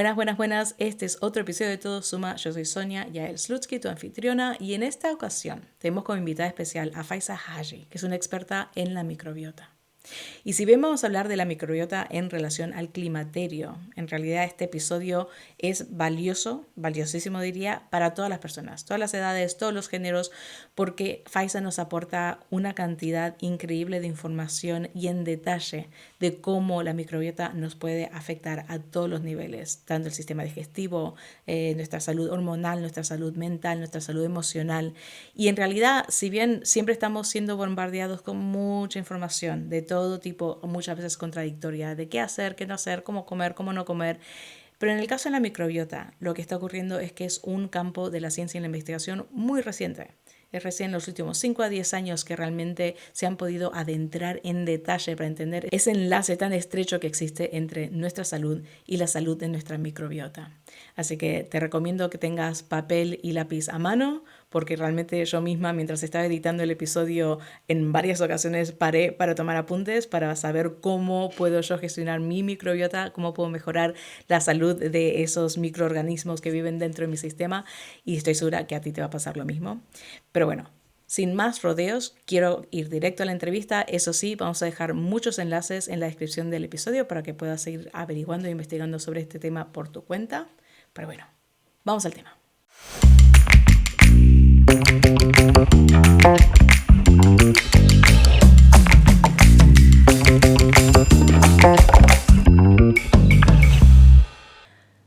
Buenas, buenas, buenas. Este es otro episodio de Todo Suma. Yo soy Sonia Yael Slutsky, tu anfitriona, y en esta ocasión tenemos como invitada especial a Faiza Haji, que es una experta en la microbiota. Y si bien vamos a hablar de la microbiota en relación al climaterio, en realidad este episodio es valioso, valiosísimo diría, para todas las personas, todas las edades, todos los géneros, porque Faiza nos aporta una cantidad increíble de información y en detalle de cómo la microbiota nos puede afectar a todos los niveles, tanto el sistema digestivo, nuestra salud hormonal, nuestra salud mental, nuestra salud emocional. Y en realidad, si bien siempre estamos siendo bombardeados con mucha información de todo tipo, muchas veces contradictoria, de qué hacer, qué no hacer, cómo comer, cómo no comer, pero en el caso de la microbiota, lo que está ocurriendo es que es un campo de la ciencia y la investigación muy reciente. Es recién en los últimos 5 a 10 años que realmente se han podido adentrar en detalle para entender ese enlace tan estrecho que existe entre nuestra salud y la salud de nuestra microbiota. Así que te recomiendo que tengas papel y lápiz a mano, porque realmente yo misma, mientras estaba editando el episodio, en varias ocasiones paré para tomar apuntes, para saber cómo puedo yo gestionar mi microbiota, cómo puedo mejorar la salud de esos microorganismos que viven dentro de mi sistema, y estoy segura que a ti te va a pasar lo mismo. Pero bueno, sin más rodeos, quiero ir directo a la entrevista. Eso sí, vamos a dejar muchos enlaces en la descripción del episodio para que puedas seguir averiguando e investigando sobre este tema por tu cuenta. Pero bueno, vamos al tema.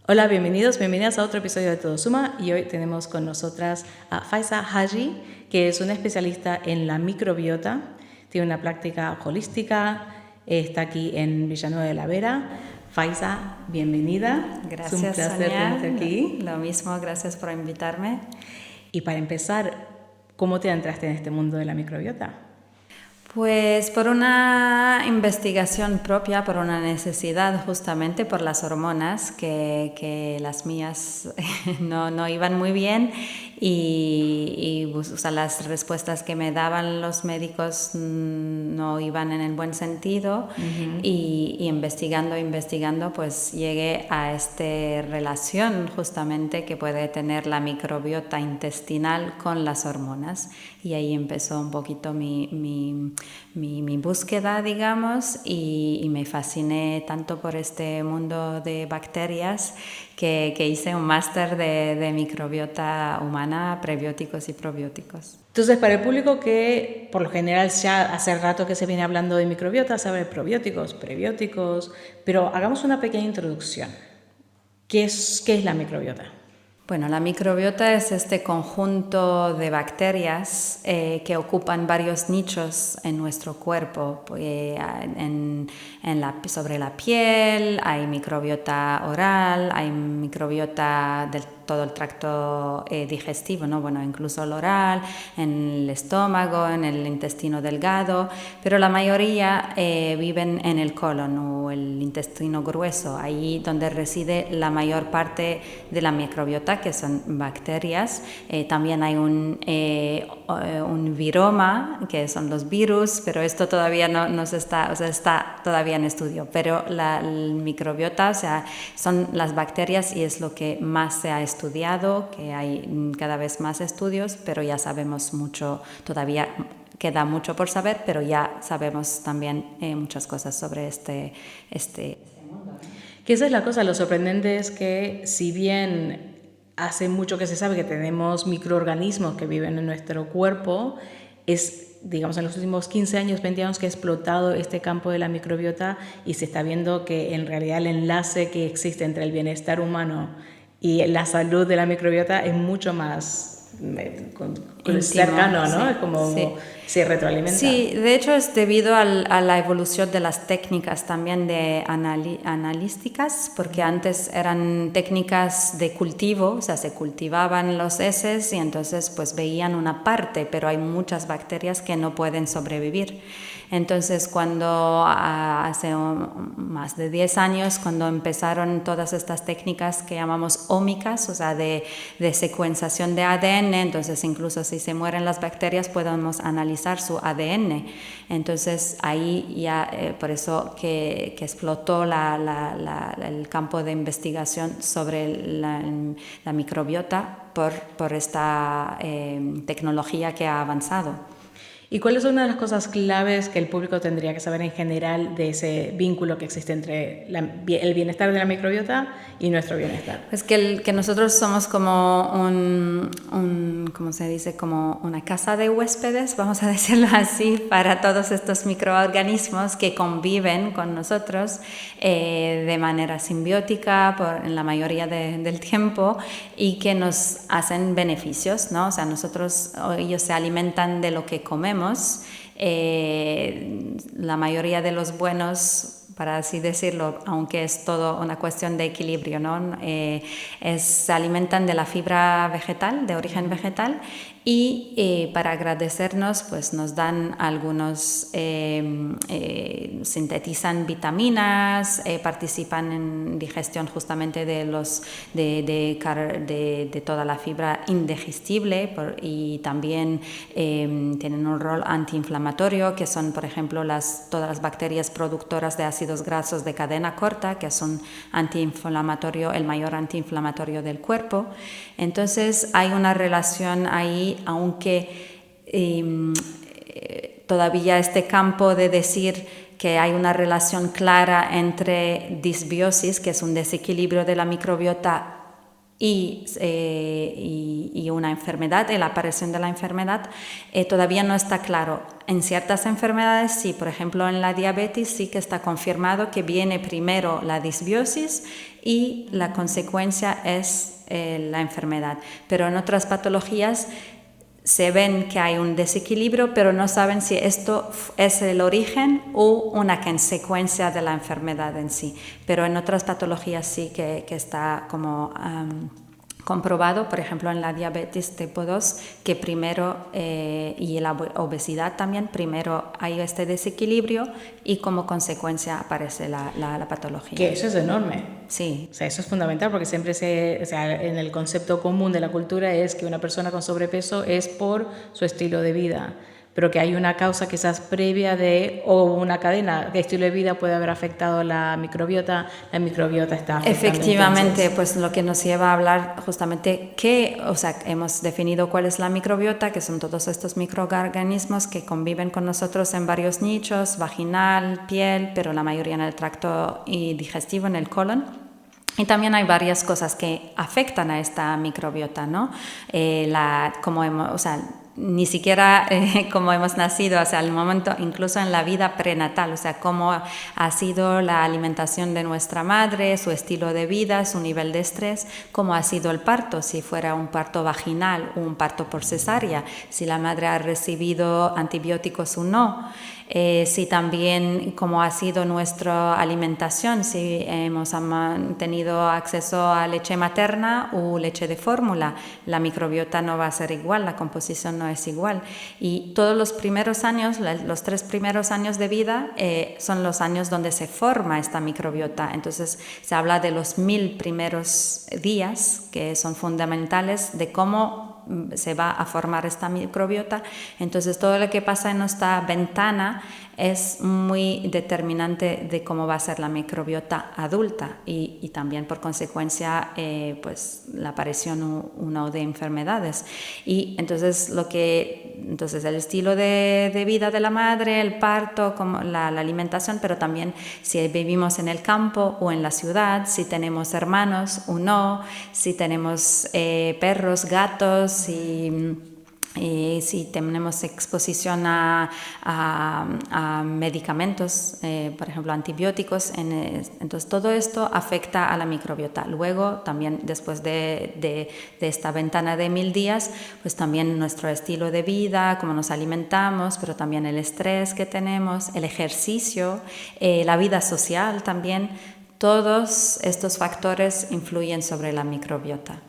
Hola, bienvenidas a otro episodio de Todo Suma, y hoy tenemos con nosotras a Faiza Haji, que es una especialista en la microbiota, tiene una práctica holística, está aquí en Villanueva de la Vera. Faiza, bienvenida. Gracias, es un placer Sonia. tenerte aquí. Lo mismo, gracias por invitarme. Y para empezar, ¿cómo te entraste en este mundo de la microbiota? Pues por una investigación propia, por una necesidad, justamente por las hormonas, que las mías no iban muy bien, y o sea, las respuestas que me daban los médicos no iban en el buen sentido. Y investigando, pues llegué a esta relación justamente que puede tener la microbiota intestinal con las hormonas, y ahí empezó un poquito mi búsqueda, digamos, y me fasciné tanto por este mundo de bacterias que hice un máster de microbiota humana, prebióticos y probióticos. Entonces, para el público que por lo general ya hace rato que se viene hablando de microbiota, sabe probióticos, prebióticos, pero hagamos una pequeña introducción. ¿Qué es la microbiota? Bueno, la microbiota es este conjunto de bacterias que ocupan varios nichos en nuestro cuerpo. Sobre la piel hay microbiota oral, hay microbiota del todo el tracto digestivo, ¿no? Bueno, incluso el oral, en el estómago, en el intestino delgado, pero la mayoría viven en el colon o el intestino grueso, ahí donde reside la mayor parte de la microbiota, que son bacterias. También hay un viroma, que son los virus, pero esto todavía no se está, o sea, está todavía en estudio. Pero la microbiota, o sea, son las bacterias, y es lo que más se ha estudiado, que hay cada vez más estudios, pero ya sabemos mucho, todavía queda mucho por saber, pero ya sabemos también muchas cosas sobre este mundo. Que esa es la cosa, lo sorprendente es que si bien hace mucho que se sabe que tenemos microorganismos que viven en nuestro cuerpo, es, digamos, en los últimos 15 años, 20 años que ha explotado este campo de la microbiota, y se está viendo que en realidad el enlace que existe entre el bienestar humano y la salud de la microbiota es mucho más cercano, ¿no? Sí, Es como sí. se retroalimenta. Sí, de hecho es debido a la evolución de las técnicas también de analísticas, porque antes eran técnicas de cultivo, o sea, se cultivaban los heces y entonces pues veían una parte, pero hay muchas bacterias que no pueden sobrevivir. Entonces, cuando hace más de 10 años, cuando empezaron todas estas técnicas que llamamos ómicas, o sea, de secuenciación de ADN ADN, entonces incluso si se mueren las bacterias podemos analizar su ADN. Entonces ahí ya, por eso que explotó el campo de investigación sobre la microbiota por esta tecnología que ha avanzado. ¿Y cuáles son una de las cosas claves que el público tendría que saber en general de ese vínculo que existe entre el bienestar de la microbiota y nuestro bienestar? Es que nosotros somos como ¿cómo se dice? Como una casa de huéspedes, vamos a decirlo así, para todos estos microorganismos que conviven con nosotros de manera simbiótica en la mayoría del tiempo y que nos hacen beneficios, ¿no? O sea, ellos se alimentan de lo que comemos. La mayoría de los buenos, para así decirlo, aunque es todo una cuestión de equilibrio, ¿no? Se alimentan de la fibra vegetal, de origen vegetal, y para agradecernos pues nos dan algunos, sintetizan vitaminas, participan en digestión justamente de toda la fibra indigestible y también tienen un rol antiinflamatorio, que son por ejemplo todas las bacterias productoras de ácidos grasos de cadena corta, que son el mayor antiinflamatorio del cuerpo. Entonces hay una relación ahí, aunque todavía este campo de decir que hay una relación clara entre disbiosis, que es un desequilibrio de la microbiota, y una enfermedad, la aparición de la enfermedad, todavía no está claro. En ciertas enfermedades sí, por ejemplo en la diabetes sí que está confirmado que viene primero la disbiosis y la consecuencia es la enfermedad. Pero en otras patologías se ven que hay un desequilibrio, pero no saben si esto es el origen o una consecuencia de la enfermedad en sí. Pero en otras patologías sí que está como comprobado, por ejemplo en la diabetes tipo 2, que primero, y en la obesidad también, primero hay este desequilibrio y como consecuencia aparece la patología. Que eso es enorme. Sí. O sea, eso es fundamental porque siempre en el concepto común de la cultura es que una persona con sobrepeso es por su estilo de vida, pero que hay una causa quizás previa o una cadena de estilo de vida puede haber afectado la microbiota está afectando. Efectivamente, entonces, pues lo que nos lleva a hablar justamente hemos definido cuál es la microbiota, que son todos estos microorganismos que conviven con nosotros en varios nichos, vaginal, piel, pero la mayoría en el tracto digestivo, en el colon. Y también hay varias cosas que afectan a esta microbiota, ¿no? Ni siquiera como hemos nacido, o sea, al momento, incluso en la vida prenatal, o sea, cómo ha sido la alimentación de nuestra madre, su estilo de vida, su nivel de estrés, cómo ha sido el parto, si fuera un parto vaginal o un parto por cesárea, si la madre ha recibido antibióticos o no. Si también cómo ha sido nuestra alimentación, si hemos tenido acceso a leche materna o leche de fórmula, la microbiota no va a ser igual, la composición no es igual. Y todos los primeros años, los 3 primeros años de vida, son los años donde se forma esta microbiota. Entonces se habla de los 1000 primeros días, que son fundamentales de cómo se va a formar esta microbiota. Entonces todo lo que pasa en esta ventana es muy determinante de cómo va a ser la microbiota adulta y también por consecuencia pues la aparición o no de enfermedades. Y entonces el estilo de vida de la madre, el parto, como la alimentación, pero también si vivimos en el campo o en la ciudad, si tenemos hermanos o no, si tenemos perros, gatos, si tenemos exposición a medicamentos, por ejemplo antibióticos, entonces todo esto afecta a la microbiota. Luego también después de esta ventana de 1000 días, pues también nuestro estilo de vida, cómo nos alimentamos, pero también el estrés que tenemos, el ejercicio, la vida social también, todos estos factores influyen sobre la microbiota.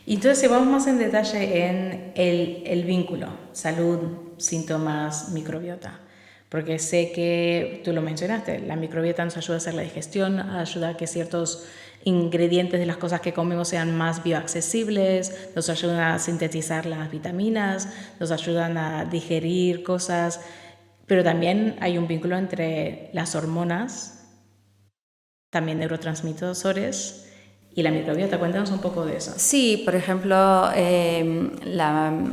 Entonces, si vamos más en detalle en el vínculo, salud, síntomas, microbiota, porque sé que tú lo mencionaste, la microbiota nos ayuda a hacer la digestión, ayuda a que ciertos ingredientes de las cosas que comemos sean más bioaccesibles, nos ayudan a sintetizar las vitaminas, nos ayudan a digerir cosas, pero también hay un vínculo entre las hormonas, también neurotransmisores, y la microbiota. Cuéntanos un poco de eso. Sí, por ejemplo,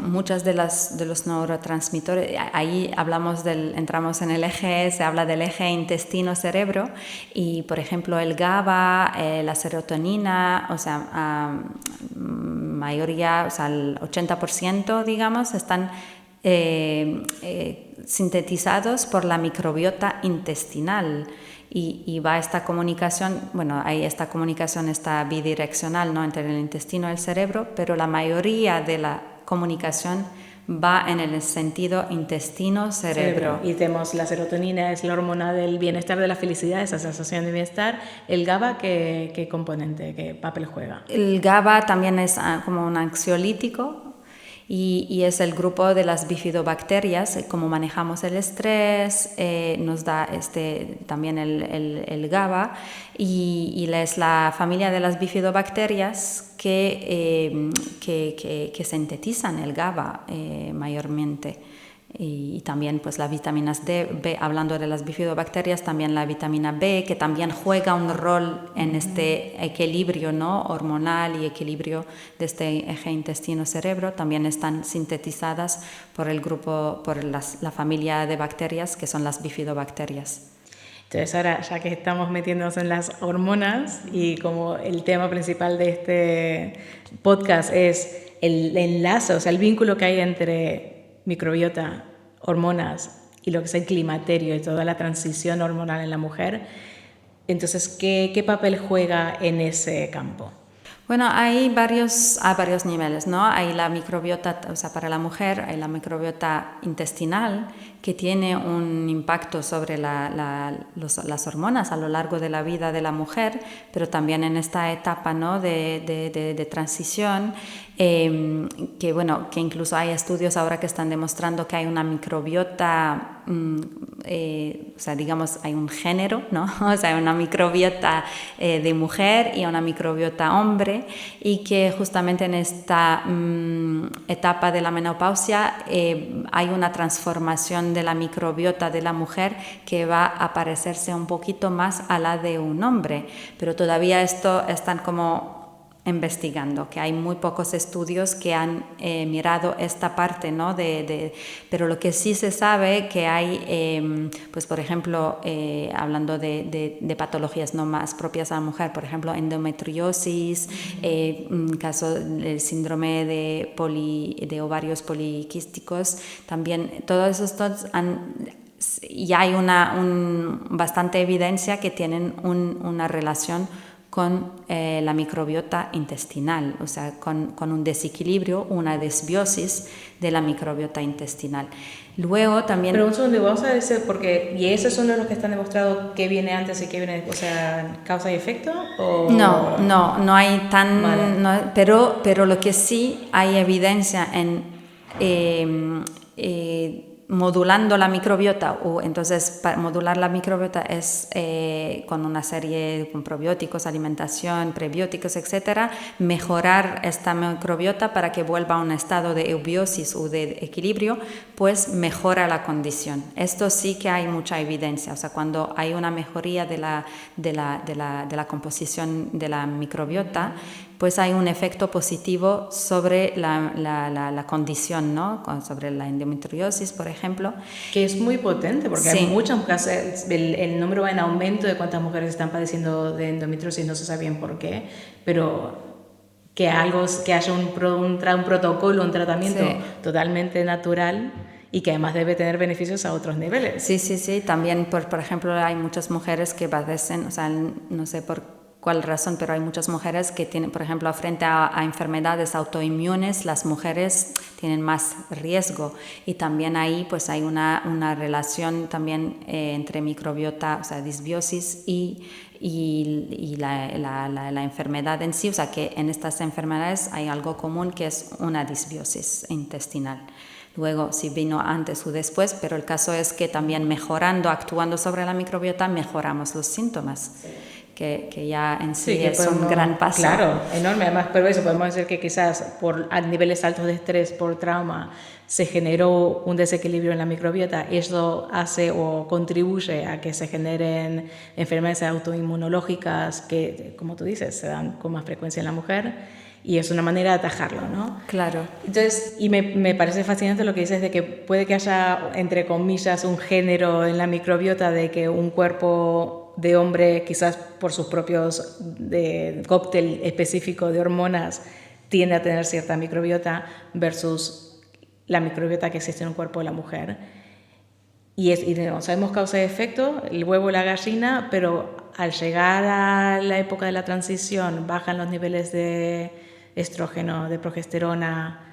muchas de los neurotransmisores, ahí entramos en el eje, se habla del eje intestino-cerebro, y por ejemplo el GABA, la serotonina, o sea, mayoría, o sea, el 80%, digamos, están sintetizados por la microbiota intestinal. Y va esta comunicación, esta comunicación está bidireccional, ¿no?, entre el intestino y el cerebro, pero la mayoría de la comunicación va en el sentido intestino-cerebro. Y tenemos la serotonina, es la hormona del bienestar, de la felicidad, esa sensación de bienestar. ¿El GABA qué componente, qué papel juega? El GABA también es como un ansiolítico. Y es el grupo de las bifidobacterias, como manejamos el estrés, nos da también el GABA, y es la familia de las bifidobacterias que sintetizan el GABA mayormente. Y también pues las vitaminas D, B, hablando de las bifidobacterias, también la vitamina B, que también juega un rol en este equilibrio, ¿no?, hormonal y equilibrio de este eje intestino-cerebro, también están sintetizadas por la familia de bacterias que son las bifidobacterias. Entonces ahora, ya que estamos metiéndonos en las hormonas, y como el tema principal de este podcast es el enlace, o sea, el vínculo que hay entre microbiota, hormonas y lo que es el climaterio y toda la transición hormonal en la mujer, entonces, ¿qué papel juega en ese campo? Bueno, hay varios niveles, ¿no? Hay la microbiota, o sea, para la mujer, hay la microbiota intestinal, que tiene un impacto sobre las hormonas a lo largo de la vida de la mujer, pero también en esta etapa, ¿no?, de transición, que incluso hay estudios ahora que están demostrando que hay una microbiota, o sea, digamos, hay un género, ¿no? O sea, una microbiota de mujer y una microbiota hombre, y que justamente en esta etapa de la menopausia hay una transformación de la microbiota de la mujer que va a parecerse un poquito más a la de un hombre, pero todavía esto están como investigando, que hay muy pocos estudios que han mirado esta parte, ¿no? Pero lo que sí se sabe que hay, pues por ejemplo, hablando de patologías no más propias a la mujer, por ejemplo, endometriosis, caso del síndrome de ovarios poliquísticos, también todos estos ya hay bastante evidencia que tienen una relación con la microbiota intestinal, o sea, con un desequilibrio, una desbiosis de la microbiota intestinal. Luego también... Pero un segundo, vamos a decir, porque ¿y esos son los que están demostrados qué viene antes y qué viene después, o sea, causa y efecto? ¿O? No hay tan... Vale. No, pero lo que sí hay evidencia en... modulando la microbiota, entonces para modular la microbiota es con una serie de probióticos, alimentación, prebióticos, etcétera, mejorar esta microbiota para que vuelva a un estado de eubiosis o de equilibrio, pues mejora la condición. Esto sí que hay mucha evidencia, o sea, cuando hay una mejoría de la composición de la microbiota, pues hay un efecto positivo sobre la condición, ¿no? Sobre la endometriosis, por ejemplo. Que es muy potente, porque hay muchas mujeres, el número va en aumento de cuántas mujeres están padeciendo de endometriosis, no se sabe bien por qué, pero que haya un protocolo, un tratamiento totalmente natural y que además debe tener beneficios a otros niveles. Sí. También, por ejemplo, hay muchas mujeres que padecen, o sea, no sé por cuál razón, pero hay muchas mujeres que tienen, por ejemplo, frente a enfermedades autoinmunes, las mujeres tienen más riesgo, y también ahí pues hay una relación también entre microbiota, o sea, disbiosis y la enfermedad en sí, o sea, que en estas enfermedades hay algo común que es una disbiosis intestinal. luego si vino antes o después, pero el caso es que también mejorando, actuando sobre la microbiota, mejoramos los síntomas. Sí. Que ya en sí es un gran paso. Claro, enorme. Además, pero eso podemos decir que quizás a niveles altos de estrés, por trauma, se generó un desequilibrio en la microbiota y eso hace o contribuye a que se generen enfermedades autoinmunológicas que, como tú dices, se dan con más frecuencia en la mujer. Y es una manera de atajarlo, ¿no? Claro. Entonces, y me parece fascinante lo que dices de que puede que haya, entre comillas, un género en la microbiota de que un cuerpo de hombre, quizás por sus propios cóctel específico de hormonas, tiende a tener cierta microbiota versus la microbiota que existe en un cuerpo de la mujer. Y sabemos causa y efecto, el huevo y la gallina, pero al llegar a la época de la transición bajan los niveles de estrógeno, de progesterona.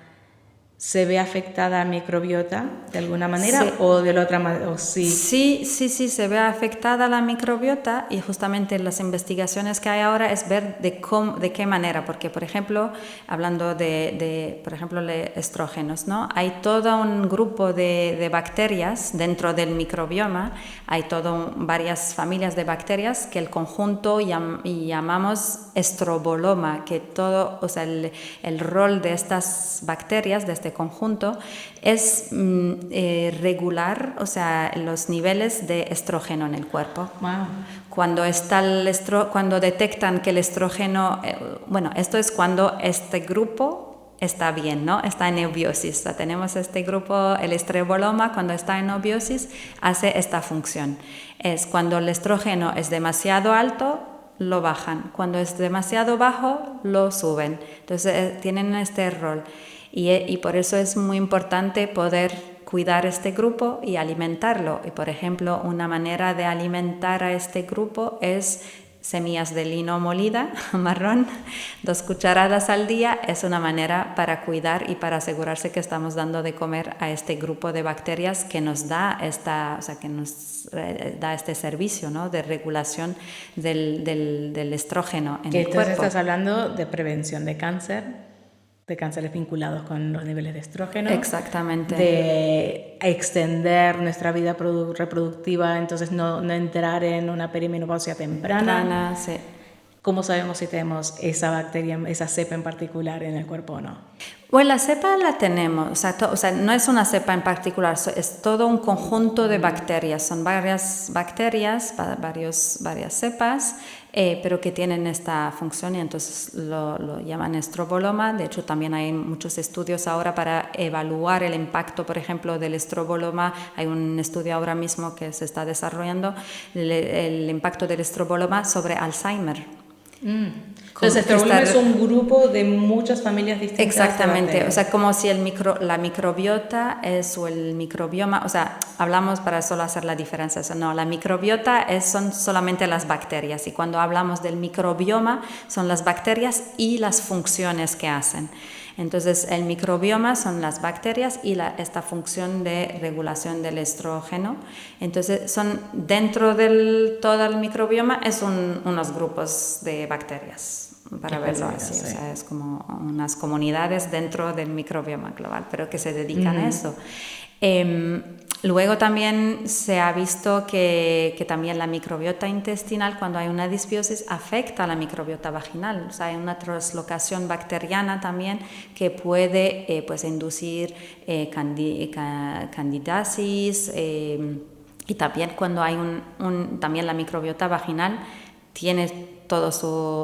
¿Se ve afectada la microbiota de alguna manera sí. O de la otra manera? Sí, se ve afectada la microbiota y justamente las investigaciones que hay ahora es ver de qué manera, porque por ejemplo, hablando por ejemplo, de estrógenos, ¿no? Hay todo un grupo de bacterias dentro del microbioma, hay varias familias de bacterias que el conjunto llamamos estroboloma, que todo, o sea, el rol de estas bacterias, de este conjunto, es regular, o sea, los niveles de estrógeno en el cuerpo. Wow. Cuando detectan que el estrógeno, esto es cuando este grupo está bien, ¿no? Está en eubiosis. O sea, tenemos este grupo, el estroboloma, cuando está en eubiosis, hace esta función. Es cuando el estrógeno es demasiado alto, lo bajan. Cuando es demasiado bajo, lo suben. Entonces, tienen este rol. Y por eso es muy importante poder cuidar este grupo y alimentarlo. Y por ejemplo, una manera de alimentar a este grupo es semillas de lino molida, marrón, 2 cucharadas al día. Es una manera para cuidar y para asegurarse que estamos dando de comer a este grupo de bacterias que nos da este servicio, ¿no? De regulación del estrógeno en el cuerpo. Entonces estás hablando de prevención de cánceres vinculados con los niveles de estrógeno. Exactamente. De extender nuestra vida reproductiva, entonces no entrar en una perimenopausia temprana. Sí. ¿Cómo sabemos si tenemos esa bacteria, esa cepa en particular en el cuerpo o no? Bueno, la cepa la tenemos, o sea, no es una cepa en particular, es todo un conjunto de bacterias, son varias bacterias, varias cepas, pero que tienen esta función y entonces lo llaman estroboloma. De hecho, también hay muchos estudios ahora para evaluar el impacto, por ejemplo, del estroboloma. Hay un estudio ahora mismo que se está desarrollando, el impacto del estroboloma sobre Alzheimer. Entonces, estroboloma es un grupo de muchas familias distintas. Exactamente, o sea, como si la microbiota o el microbioma, o sea, hablamos para solo hacer la diferencia, no, la microbiota son solamente las bacterias y cuando hablamos del microbioma son las bacterias y las funciones que hacen. Entonces, el microbioma son las bacterias y esta función de regulación del estrógeno. Entonces, son dentro todo el microbioma es unos grupos de bacterias, para verlo así. Sí. O sea, es como unas comunidades dentro del microbioma global, pero que se dedican a eso. Luego también se ha visto que también la microbiota intestinal, cuando hay una disbiosis, afecta a la microbiota vaginal. O sea, hay una translocación bacteriana también que puede pues, inducir candidiasis y también cuando hay también la microbiota vaginal tiene todo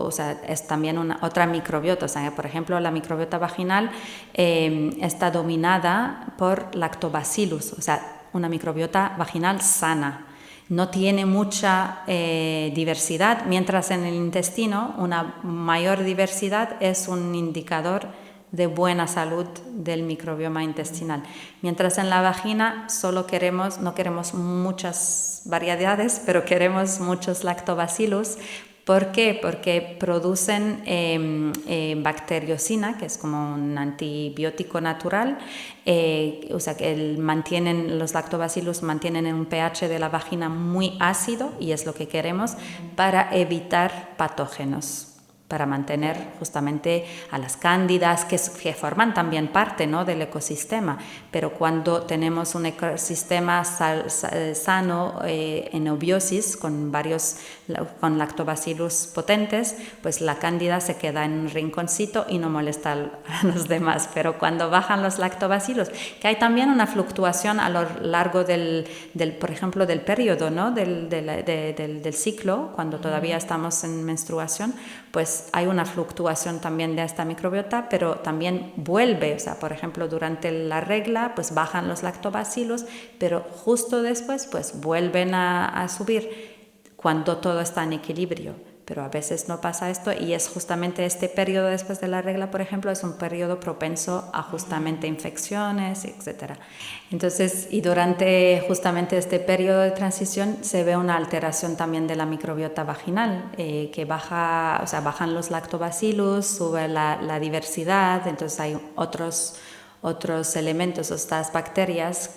o sea, es también otra microbiota. O sea, por ejemplo, la microbiota vaginal está dominada por lactobacillus, o sea, una microbiota vaginal sana. No tiene mucha diversidad, mientras en el intestino una mayor diversidad es un indicador de buena salud del microbioma intestinal. Mientras en la vagina no queremos muchas variedades, pero queremos muchos lactobacillus. ¿Por qué? Porque producen bacteriocina, que es como un antibiótico natural, o sea que los lactobacillus mantienen un pH de la vagina muy ácido y es lo que queremos para evitar patógenos. para mantener justamente a las cándidas que forman también parte, ¿no?, del ecosistema. Pero cuando tenemos un ecosistema sano, en eubiosis, con lactobacillus potentes, pues la cándida se queda en un rinconcito y no molesta a los demás. Pero cuando bajan los lactobacillus, que hay también una fluctuación a lo largo por ejemplo, del periodo, ¿no?, del ciclo, cuando todavía estamos en menstruación, pues hay una fluctuación también de esta microbiota, pero también vuelve, o sea, por ejemplo, durante la regla, pues bajan los lactobacillus, pero justo después, pues vuelven a subir cuando todo está en equilibrio. Pero a veces no pasa esto y es justamente este periodo después de la regla, por ejemplo, es un periodo propenso a justamente infecciones, etc. Entonces, y durante justamente este periodo de transición se ve una alteración también de la microbiota vaginal, que bajan los lactobacillus, sube la diversidad, entonces hay otros elementos, estas bacterias,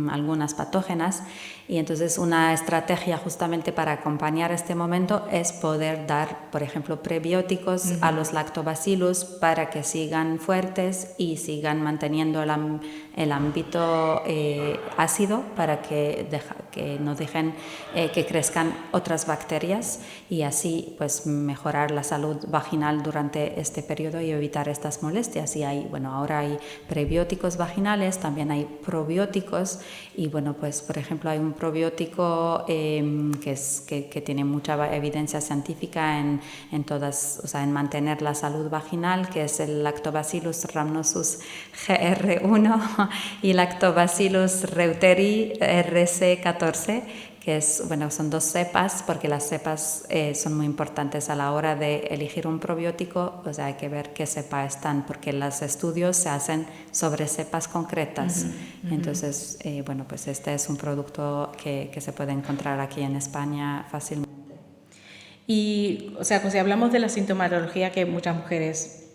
algunas patógenas, y entonces una estrategia justamente para acompañar este momento es poder dar, por ejemplo, prebióticos a los lactobacillus para que sigan fuertes y sigan manteniendo el ámbito ácido, para que no dejen que crezcan otras bacterias, y así pues mejorar la salud vaginal durante este periodo y evitar estas molestias. Y ahora hay prebióticos vaginales, también hay probióticos, y pues por ejemplo hay un probiótico que tiene mucha evidencia científica en todas, o sea, en mantener la salud vaginal, que es el Lactobacillus rhamnosus GR1 y Lactobacillus reuteri RC14, que son dos cepas, porque las cepas son muy importantes a la hora de elegir un probiótico. O sea, hay que ver qué cepa están, porque los estudios se hacen sobre cepas concretas. Entonces, pues este es un producto que se puede encontrar aquí en España fácilmente. Y, o sea, si hablamos de la sintomatología que muchas mujeres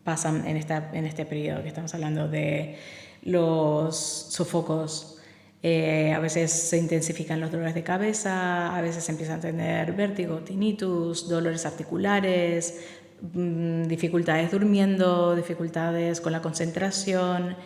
pasan en este periodo que estamos hablando, de los sofocos, a veces se intensifican los dolores de cabeza, a veces empiezan a tener vértigo, tinnitus, dolores articulares, dificultades durmiendo, dificultades con la concentración.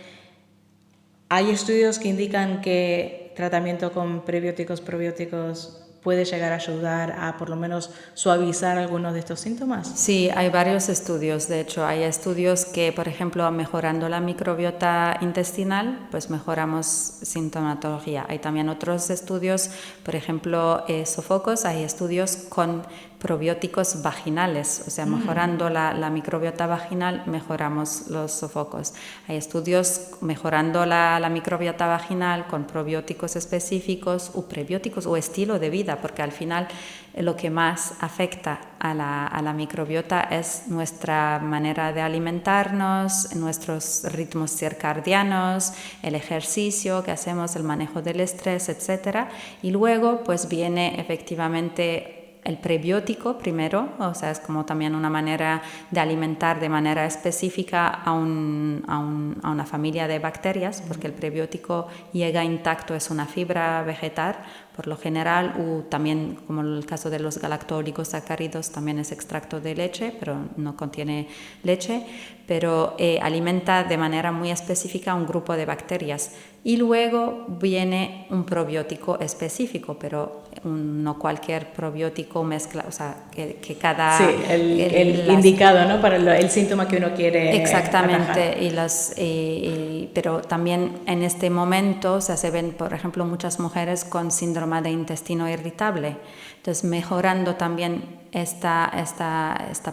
Hay estudios que indican que tratamiento con prebióticos, probióticos puede llegar a ayudar a por lo menos suavizar algunos de estos síntomas. Sí, hay varios estudios. De hecho, hay estudios que, por ejemplo, mejorando la microbiota intestinal, pues mejoramos sintomatología. Hay también otros estudios, por ejemplo, sofocos, hay estudios con probióticos vaginales, o sea, mejorando la microbiota vaginal, mejoramos los sofocos. Hay estudios mejorando la microbiota vaginal con probióticos específicos o prebióticos o estilo de vida, porque al final lo que más afecta a la microbiota es nuestra manera de alimentarnos, nuestros ritmos circadianos, el ejercicio que hacemos, el manejo del estrés, etc. Y luego pues viene efectivamente el prebiótico primero, o sea, es como también una manera de alimentar de manera específica a una familia de bacterias, porque el prebiótico llega intacto, es una fibra vegetal por lo general, o también, como en el caso de los galacto-oligosacáridos, también es extracto de leche, pero no contiene leche, pero alimenta de manera muy específica a un grupo de bacterias. Y luego viene un probiótico específico, pero no cualquier probiótico mezcla, o sea, que cada... Sí, el indicado, ¿no?, para el síntoma que uno quiere exactamente, atajar. Pero también en este momento, o sea, se ven, por ejemplo, muchas mujeres con síndrome de intestino irritable. Entonces, mejorando también esta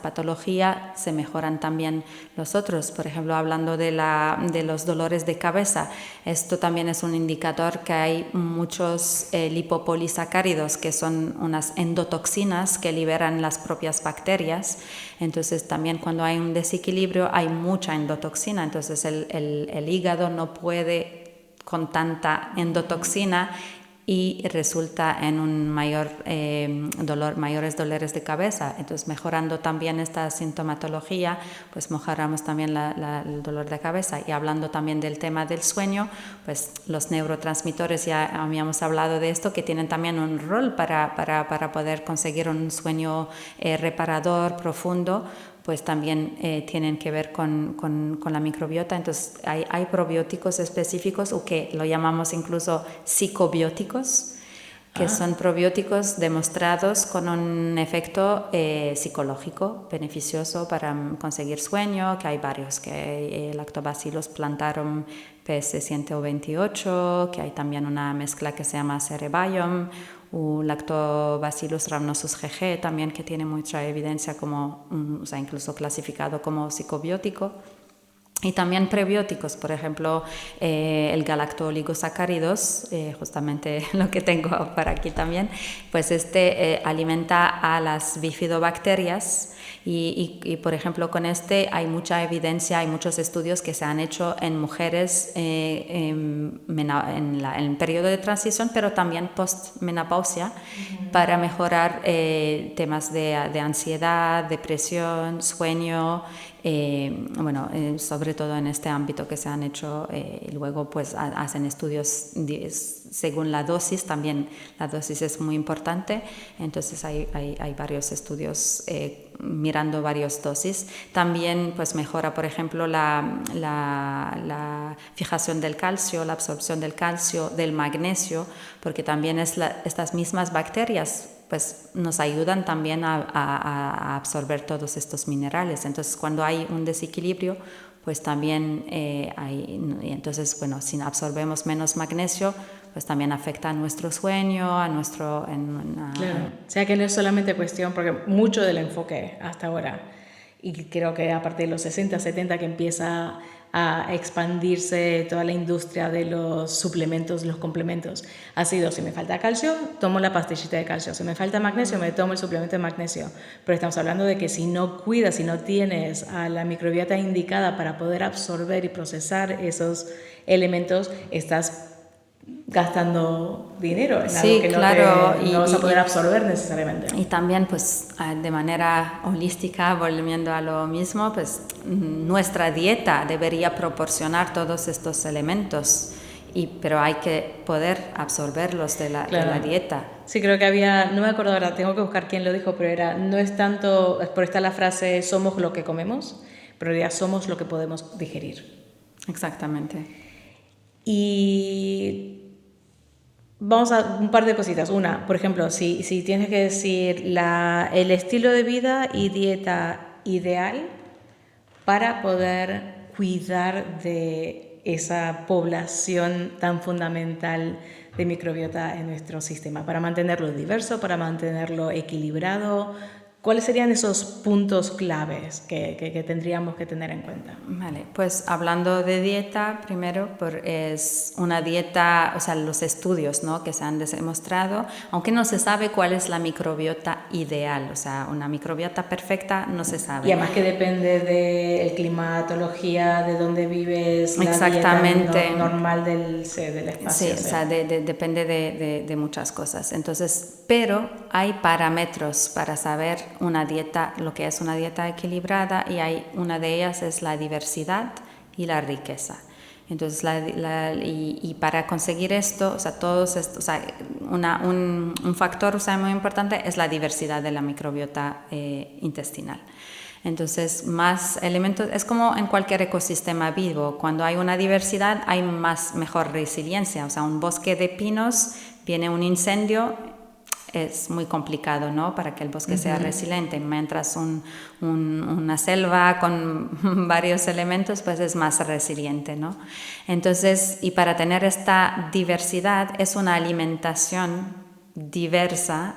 patología, se mejoran también los otros. Por ejemplo, hablando de los dolores de cabeza, esto también es un indicador que hay muchos lipopolisacáridos, que son unas endotoxinas que liberan las propias bacterias. Entonces, también cuando hay un desequilibrio, hay mucha endotoxina. Entonces, el hígado no puede con tanta endotoxina y resulta en un mayores dolores de cabeza. Entonces, mejorando también esta sintomatología, pues mejoramos también el dolor de cabeza. Y hablando también del tema del sueño, pues los neurotransmisores, ya habíamos hablado de esto, que tienen también un rol para poder conseguir un sueño reparador, profundo, pues también tienen que ver con la microbiota. Entonces hay probióticos específicos, o que lo llamamos incluso psicobióticos, que son probióticos demostrados con un efecto psicológico beneficioso para conseguir sueño, que hay varios, que hay Lactobacillus plantarum PS128, que hay también una mezcla que se llama Cerebium, o Lactobacillus rhamnosus GG también, que tiene mucha evidencia como, o sea, incluso clasificado como psicobiótico. Y también prebióticos, por ejemplo, el galactoligosacáridos, justamente lo que tengo para aquí también, pues alimenta a las bifidobacterias y, por ejemplo, con hay mucha evidencia, hay muchos estudios que se han hecho en mujeres en el periodo de transición, pero también postmenopausia, para mejorar temas de ansiedad, depresión, sueño, sobre todo en este ámbito que se han hecho. Luego pues hacen estudios según la dosis, también la dosis es muy importante, entonces hay varios estudios mirando varias dosis. También pues mejora, por ejemplo, la fijación del calcio, la absorción del calcio, del magnesio, porque también estas mismas bacterias pues nos ayudan también a absorber todos estos minerales. Entonces, cuando hay un desequilibrio, pues también entonces, bueno, si absorbemos menos magnesio, pues también afecta a nuestro sueño, a nuestro... Claro, o sea que no es solamente cuestión, porque mucho del enfoque hasta ahora, y creo que a partir de los 60, 70 que empieza a expandirse toda la industria de los suplementos, los complementos, ha sido: si me falta calcio, tomo la pastillita de calcio; si me falta magnesio, me tomo el suplemento de magnesio. Pero estamos hablando de que si no cuidas, si no tienes a la microbiota indicada para poder absorber y procesar esos elementos, estás gastando dinero en algo que claro, no vas a poder absorber necesariamente. Y también pues de manera holística, volviendo a lo mismo, pues nuestra dieta debería proporcionar todos estos elementos, pero hay que poder absorberlos de la dieta. Sí, creo que había, no me acuerdo ahora, tengo que buscar quién lo dijo, pero no es tanto, por esta la frase somos lo que comemos, pero ya somos lo que podemos digerir. Exactamente. Y vamos a un par de cositas. Una, por ejemplo, si tienes que decir el estilo de vida y dieta ideal para poder cuidar de esa población tan fundamental de microbiota en nuestro sistema, para mantenerlo diverso, para mantenerlo equilibrado. ¿Cuáles serían esos puntos claves que tendríamos que tener en cuenta? Vale, pues hablando de dieta, primero es una dieta, o sea, los estudios, ¿no?, que se han demostrado, aunque no se sabe cuál es la microbiota ideal, o sea, una microbiota perfecta no se sabe. Y además que depende de la climatología, de dónde vives, exactamente, la dieta normal del espacio. Sí, o sea, depende de muchas cosas. Entonces, pero hay parámetros para saber una dieta, lo que es una dieta equilibrada, y una de ellas es la diversidad y la riqueza. Entonces, y para conseguir esto, o sea, todos estos, o sea, un factor, o sea, muy importante es la diversidad de la microbiota intestinal. Entonces, más elementos, es como en cualquier ecosistema vivo, cuando hay una diversidad hay mejor resiliencia. O sea, un bosque de pinos, viene un incendio, es muy complicado, ¿no?, para que el bosque sea resiliente, mientras una selva con varios elementos pues es más resiliente, ¿no? Entonces, y para tener esta diversidad es una alimentación diversa,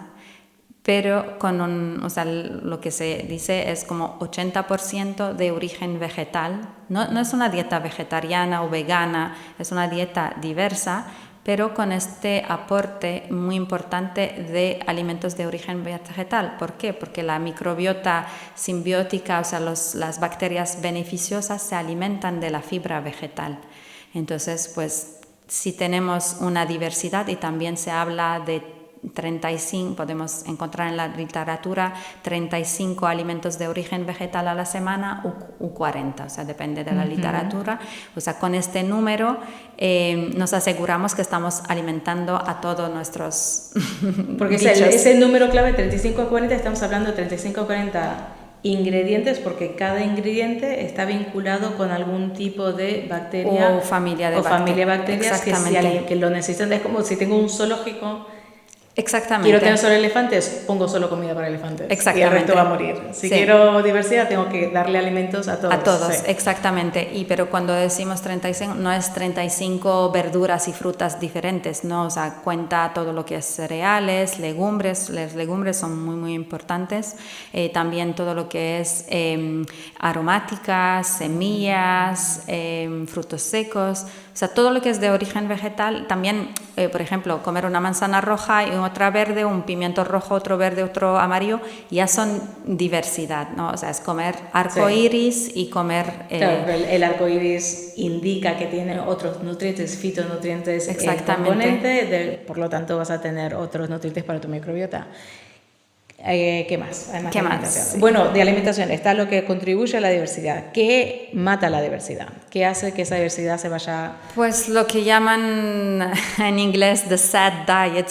pero o sea, lo que se dice es como 80% de origen vegetal. No es una dieta vegetariana o vegana, es una dieta diversa, pero con este aporte muy importante de alimentos de origen vegetal. ¿Por qué? Porque la microbiota simbiótica, o sea, las bacterias beneficiosas se alimentan de la fibra vegetal. Entonces, pues si tenemos una diversidad, y también se habla de 35, podemos encontrar en la literatura 35 alimentos de origen vegetal a la semana u 40, o sea, depende de la literatura. O sea, con este número nos aseguramos que estamos alimentando a todos nuestros Porque bichos. es el número clave, 35 a 40, estamos hablando de 35 a 40 ingredientes, porque cada ingrediente está vinculado con algún tipo de bacteria o familia de bacterias que lo necesitan. Es como si tengo un zoológico. Exactamente. Quiero tener solo elefantes, pongo solo comida para elefantes. Exactamente. Y el resto va a morir. Si quiero diversidad, tengo que darle alimentos a todos. A todos, exactamente. Pero cuando decimos 35, no es 35 verduras y frutas diferentes, ¿no? O sea, cuenta todo lo que es cereales, legumbres. Las legumbres son muy, muy importantes. También todo lo que es aromáticas, semillas, frutos secos. O sea, todo lo que es de origen vegetal. También, por ejemplo, comer una manzana roja y otra verde, un pimiento rojo, otro verde, otro amarillo, ya son diversidad, ¿no? O sea, es comer arcoíris y comer... Claro, el arcoíris indica que tiene otros nutrientes, fitonutrientes. Exactamente. Por lo tanto, vas a tener otros nutrientes para tu microbiota. ¿Qué más? Además ¿Qué de más? alimentación. Bueno, de alimentación está lo que contribuye a la diversidad. ¿Qué mata la diversidad? ¿Qué hace que esa diversidad se vaya? Pues lo que llaman en inglés the sad diet,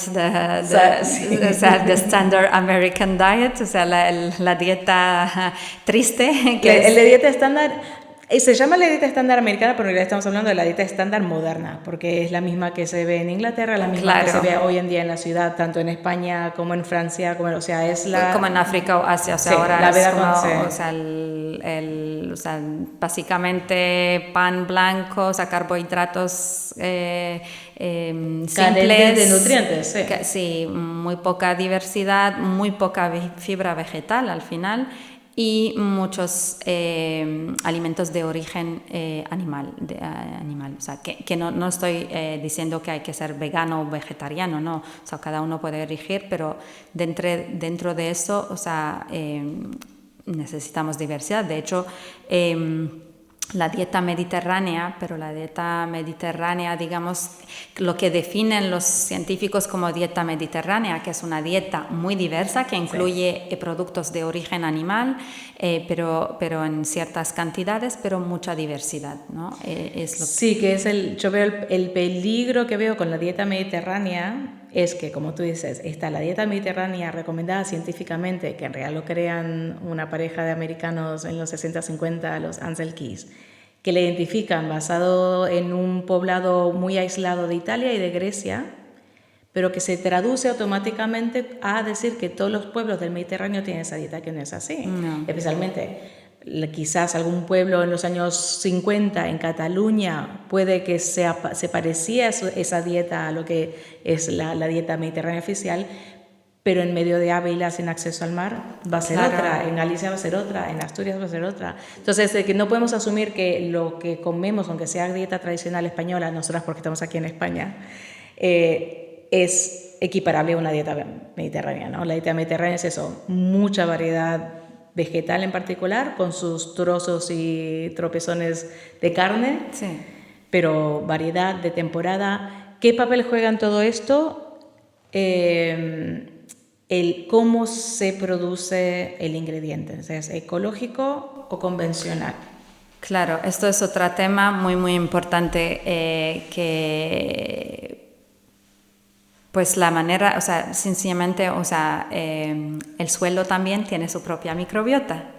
the standard American diet, o sea, la dieta triste. La dieta estándar. Se llama la dieta estándar americana, pero en realidad estamos hablando de la dieta estándar moderna, porque es la misma que se ve en Inglaterra, la misma que se ve hoy en día en la ciudad, tanto en España como en Francia, como en África o Asia, o sea, ahora la es como, o sea, básicamente pan blanco, o sea, carbohidratos simples, de nutrientes, sí, muy poca diversidad, muy poca fibra vegetal al final. Y muchos alimentos de origen animal. O sea, que no estoy diciendo que hay que ser vegano o vegetariano, no. O sea, cada uno puede elegir, pero dentro de eso, o sea, necesitamos diversidad. De hecho, la dieta mediterránea, digamos, lo que definen los científicos como dieta mediterránea, que es una dieta muy diversa, que incluye productos de origen animal, pero en ciertas cantidades, pero mucha diversidad, ¿no? Sí, que es yo veo el peligro que veo con la dieta mediterránea, es que, como tú dices, está la dieta mediterránea recomendada científicamente, que en realidad lo crean una pareja de americanos en los 60-50, los Ansel Keys, que le identifican basado en un poblado muy aislado de Italia y de Grecia, pero que se traduce automáticamente a decir que todos los pueblos del Mediterráneo tienen esa dieta, que no es así. No. Especialmente quizás algún pueblo en los años 50 en Cataluña puede que se parecía esa dieta a lo que es la dieta mediterránea oficial, pero en medio de Ávila, sin acceso al mar, va a ser otra, en Galicia va a ser otra, en Asturias va a ser otra. Entonces, que no podemos asumir que lo que comemos, aunque sea dieta tradicional española, nosotras porque estamos aquí en España, es equiparable a una dieta mediterránea, ¿no? La dieta mediterránea es eso, mucha variedad vegetal en particular, con sus trozos y tropezones de carne, pero variedad de temporada. ¿Qué papel juega en todo esto? Cómo se produce el ingrediente, ¿es ecológico o convencional? Claro, esto es otro tema muy, muy importante que... Pues la manera, o sea, sencillamente, o sea, el suelo también tiene su propia microbiota.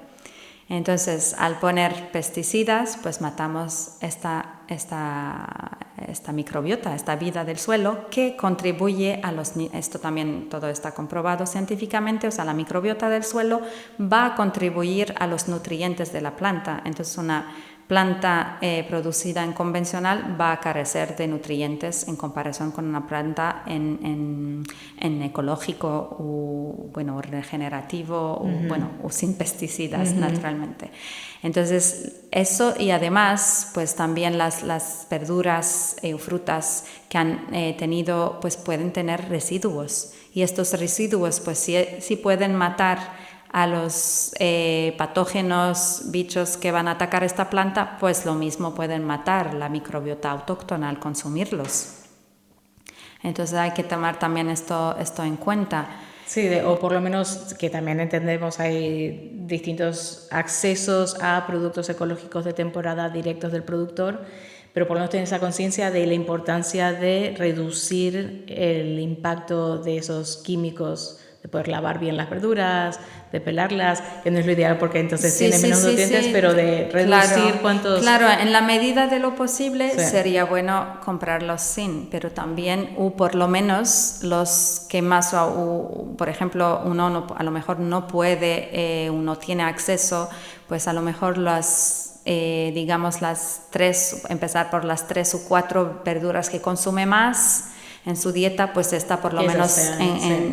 Entonces, al poner pesticidas, pues matamos esta microbiota, esta vida del suelo que contribuye a esto también, todo está comprobado científicamente, o sea, la microbiota del suelo va a contribuir a los nutrientes de la planta. Entonces, una planta producida en convencional va a carecer de nutrientes en comparación con una planta en ecológico o regenerativo o sin pesticidas naturalmente. Entonces eso, y además pues también las verduras o frutas que han tenido, pues pueden tener residuos, y estos residuos pues sí pueden matar a los patógenos, bichos que van a atacar esta planta, pues lo mismo pueden matar la microbiota autóctona al consumirlos. Entonces hay que tomar también esto en cuenta. Sí, o por lo menos que también entendemos hay distintos accesos a productos ecológicos de temporada directos del productor, pero por lo menos tener esa conciencia de la importancia de reducir el impacto de esos químicos, de poder lavar bien las verduras, de pelarlas, que no es lo ideal porque entonces tiene menos nutrientes, pero de reducir cuántos... Claro, en la medida de lo posible sería bueno comprarlos sin, pero también, por lo menos los que más, por ejemplo, uno a lo mejor no puede, uno tiene acceso, pues a lo mejor digamos empezar por las 3 o 4 verduras que consume más en su dieta, pues está por lo menos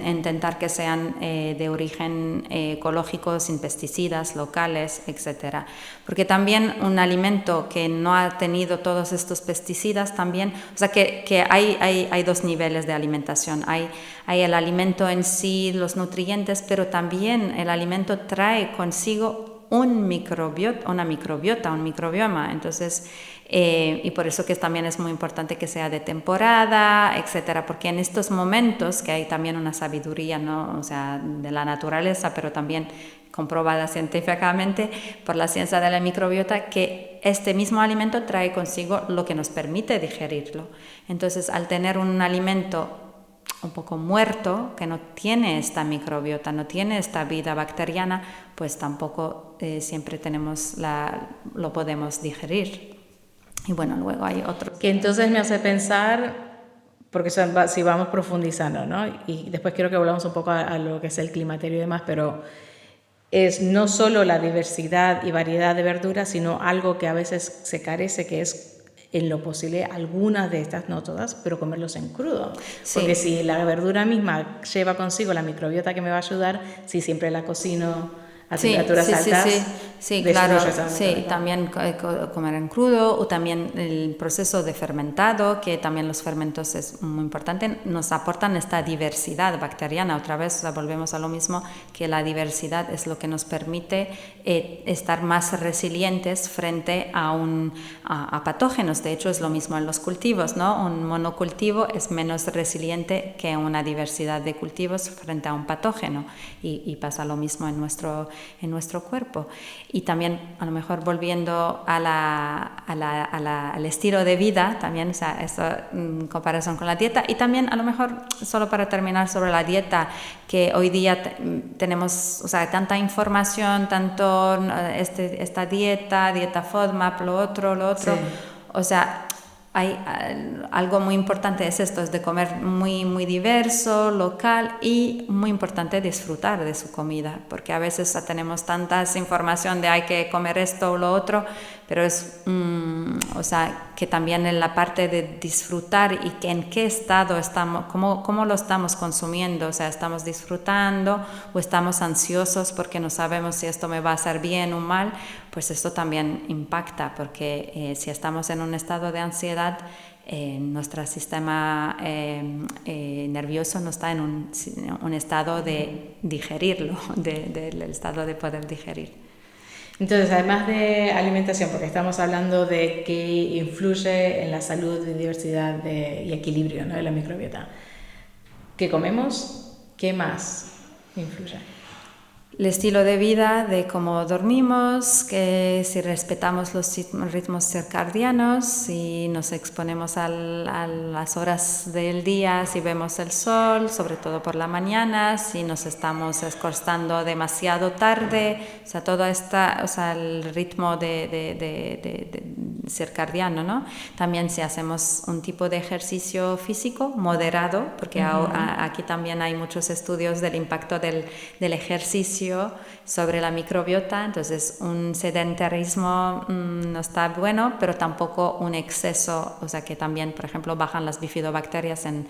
intentar que sean de origen ecológico, sin pesticidas, locales, etcétera. Porque también un alimento que no ha tenido todos estos pesticidas también, o sea que hay dos niveles de alimentación. Hay el alimento en sí, los nutrientes, pero también el alimento trae consigo una microbiota, un microbioma. Entonces, y por eso que también es muy importante que sea de temporada, etcétera, porque en estos momentos que hay también una sabiduría, ¿no? O sea, de la naturaleza, pero también comprobada científicamente por la ciencia de la microbiota, que este mismo alimento trae consigo lo que nos permite digerirlo. Entonces, al tener un alimento un poco muerto, que no tiene esta microbiota, no tiene esta vida bacteriana, pues tampoco siempre lo podemos digerir. Y bueno, luego hay otros. Que entonces me hace pensar, porque si vamos profundizando, ¿no? Y después quiero que volvamos un poco a lo que es el climaterio y demás, pero es no solo la diversidad y variedad de verduras, sino algo que a veces se carece, que es en lo posible algunas de estas, no todas, pero comerlos en crudo. Sí. Porque si la verdura misma lleva consigo la microbiota que me va a ayudar, si siempre la cocino a temperaturas altas, sí, claro, sí, también comer en crudo, o también el proceso de fermentado, que también los fermentos es muy importante, nos aportan esta diversidad bacteriana. Otra vez, o sea, volvemos a lo mismo, que la diversidad es lo que nos permite estar más resilientes frente a patógenos. De hecho, es lo mismo en los cultivos, ¿no? Un monocultivo es menos resiliente que una diversidad de cultivos frente a un patógeno, y pasa lo mismo en nuestro cuerpo. Y también, a lo mejor volviendo al estilo de vida, también, o sea, esto en comparación con la dieta, y también a lo mejor, solo para terminar sobre la dieta, que hoy día tenemos, o sea, tanta información, tanto esta dieta FODMAP, lo otro, sí. O sea, hay algo muy importante es esto, es de comer muy, muy diverso, local, y muy importante disfrutar de su comida, porque a veces tenemos tantas información de hay que comer esto o lo otro, pero es, o sea, que también en la parte de disfrutar y que en qué estado estamos, cómo lo estamos consumiendo, o sea, estamos disfrutando o estamos ansiosos porque no sabemos si esto me va a hacer bien o mal, pues esto también impacta, porque si estamos en un estado de ansiedad, nuestro sistema nervioso no está en un estado de digerirlo, del estado de poder digerir. Entonces, además de alimentación, porque estamos hablando de qué influye en la salud, diversidad y equilibrio, ¿no?, de la microbiota, ¿qué comemos? ¿Qué más influye? El estilo de vida, de cómo dormimos, que si respetamos los ritmos circadianos, si nos exponemos a las horas del día, si vemos el sol, sobre todo por la mañana, si nos estamos acostando demasiado tarde, o sea, todo el ritmo circadiano, ¿no? También si hacemos un tipo de ejercicio físico moderado, porque aquí también hay muchos estudios del impacto del ejercicio sobre la microbiota. Entonces un sedentarismo no está bueno, pero tampoco un exceso, o sea que también, por ejemplo, bajan las bifidobacterias en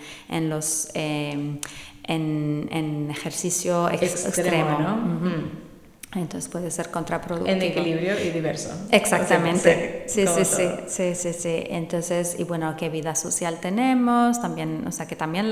ejercicio extremo, ¿no? Entonces puede ser contraproductivo. En equilibrio y diverso. Exactamente. Sí. Entonces, y bueno, ¿qué vida social tenemos? También, o sea, que también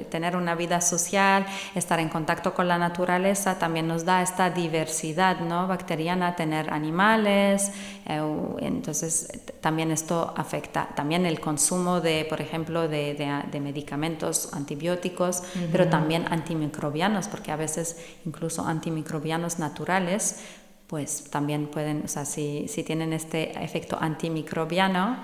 tener una vida social, estar en contacto con la naturaleza, también nos da esta diversidad, ¿no? Bacteriana, tener animales. Entonces, también esto afecta. También el consumo de, por ejemplo, de medicamentos antibióticos, pero también antimicrobianos, porque a veces incluso antimicrobianos naturales, pues también pueden, o sea, si tienen este efecto antimicrobiano,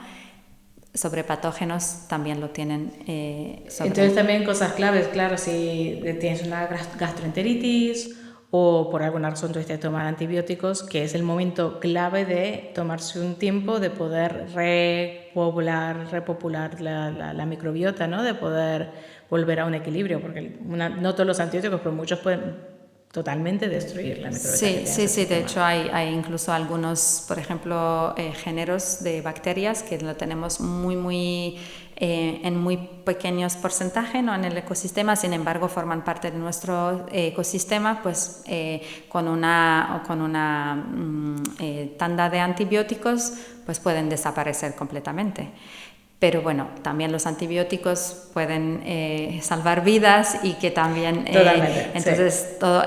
sobre patógenos también lo tienen. Entonces también cosas claves, claro, si tienes una gastroenteritis o por alguna razón tuviste que tomar antibióticos, que es el momento clave de tomarse un tiempo de poder repopular la microbiota, ¿no? De poder volver a un equilibrio, porque no todos los antibióticos, pero muchos pueden totalmente destruir la microbiota. Sí, de hecho hay incluso algunos, por ejemplo, géneros de bacterias que lo tenemos en muy pequeños porcentajes, ¿no? En el ecosistema, sin embargo forman parte de nuestro ecosistema, pues con una tanda de antibióticos pues pueden desaparecer completamente. Pero bueno, también los antibióticos pueden salvar vidas y que también... Totalmente, entonces, todo...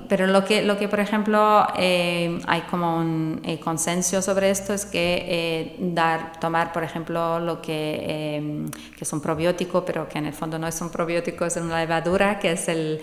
Pero lo que por ejemplo, hay como un consenso sobre esto es que tomar, por ejemplo, lo que es un probiótico, pero que en el fondo no es un probiótico, es una levadura, que es el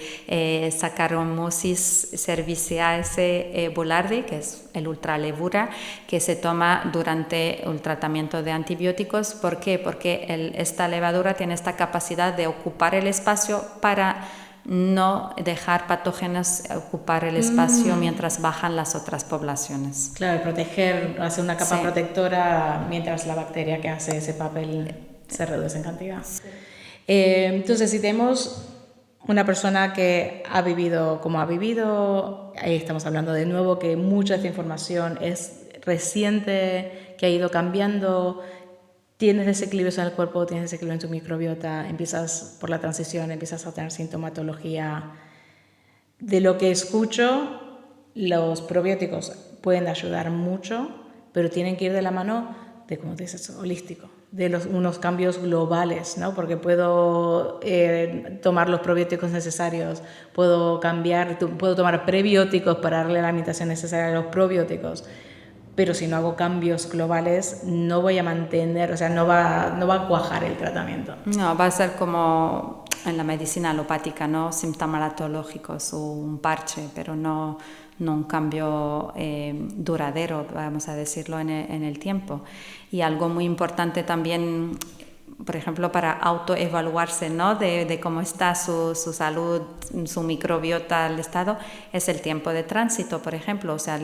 Saccharomyces cerevisiae boulardii, que es el ultralevura, que se toma durante el tratamiento de antibióticos. ¿Por qué? Porque esta levadura tiene esta capacidad de ocupar el espacio para no dejar patógenos ocupar el espacio mientras bajan las otras poblaciones. Claro, proteger, hacer una capa protectora mientras la bacteria que hace ese papel se reduce en cantidad. Entonces, si tenemos una persona que ha vivido como ha vivido, ahí estamos hablando de nuevo que mucha de esta información es reciente, que ha ido cambiando. Tienes desequilibrios en el cuerpo, tienes desequilibrio en tu microbiota, empiezas por la transición, empiezas a tener sintomatología. De lo que escucho, los probióticos pueden ayudar mucho, pero tienen que ir de la mano de, como dices, holístico, de unos cambios globales, ¿no? Porque puedo tomar los probióticos necesarios, puedo tomar prebióticos para darle la alimentación necesaria a los probióticos, pero si no hago cambios globales no voy a mantener, o sea, no va a cuajar el tratamiento. No, va a ser como en la medicina alopática, ¿no? Sintomatológicos o un parche, pero no un cambio duradero, vamos a decirlo, en el tiempo. Y algo muy importante también, por ejemplo, para autoevaluarse, ¿no? de cómo está su salud, su microbiota, el estado, es el tiempo de tránsito, por ejemplo. O sea,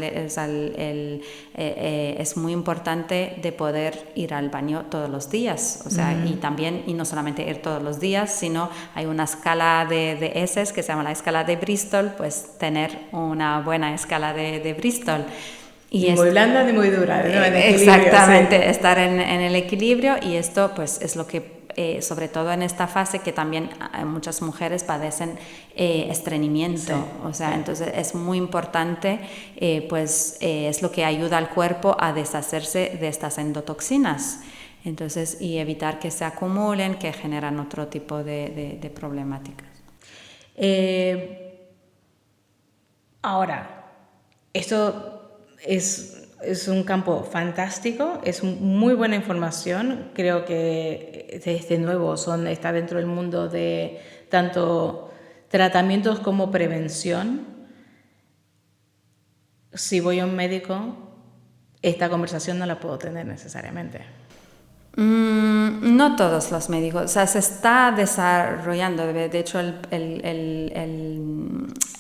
es muy importante de poder ir al baño todos los días. O sea, y no solamente ir todos los días, sino hay una escala de heces que se llama la escala de Bristol, pues tener una buena escala de Bristol. Ni muy blanda ni muy dura, ¿no? Exactamente, sí. Estar en el equilibrio, y esto pues es lo que sobre todo en esta fase que también muchas mujeres padecen estreñimiento, o sea, entonces es muy importante, es lo que ayuda al cuerpo a deshacerse de estas endotoxinas. Entonces, y evitar que se acumulen, que generan otro tipo de problemáticas. Ahora, esto es un campo fantástico, es muy buena información. Creo que de nuevo está dentro del mundo de tanto tratamientos como prevención. Si voy a un médico, esta conversación no la puedo tener necesariamente. No todos los médicos, o sea, se está desarrollando. De hecho, el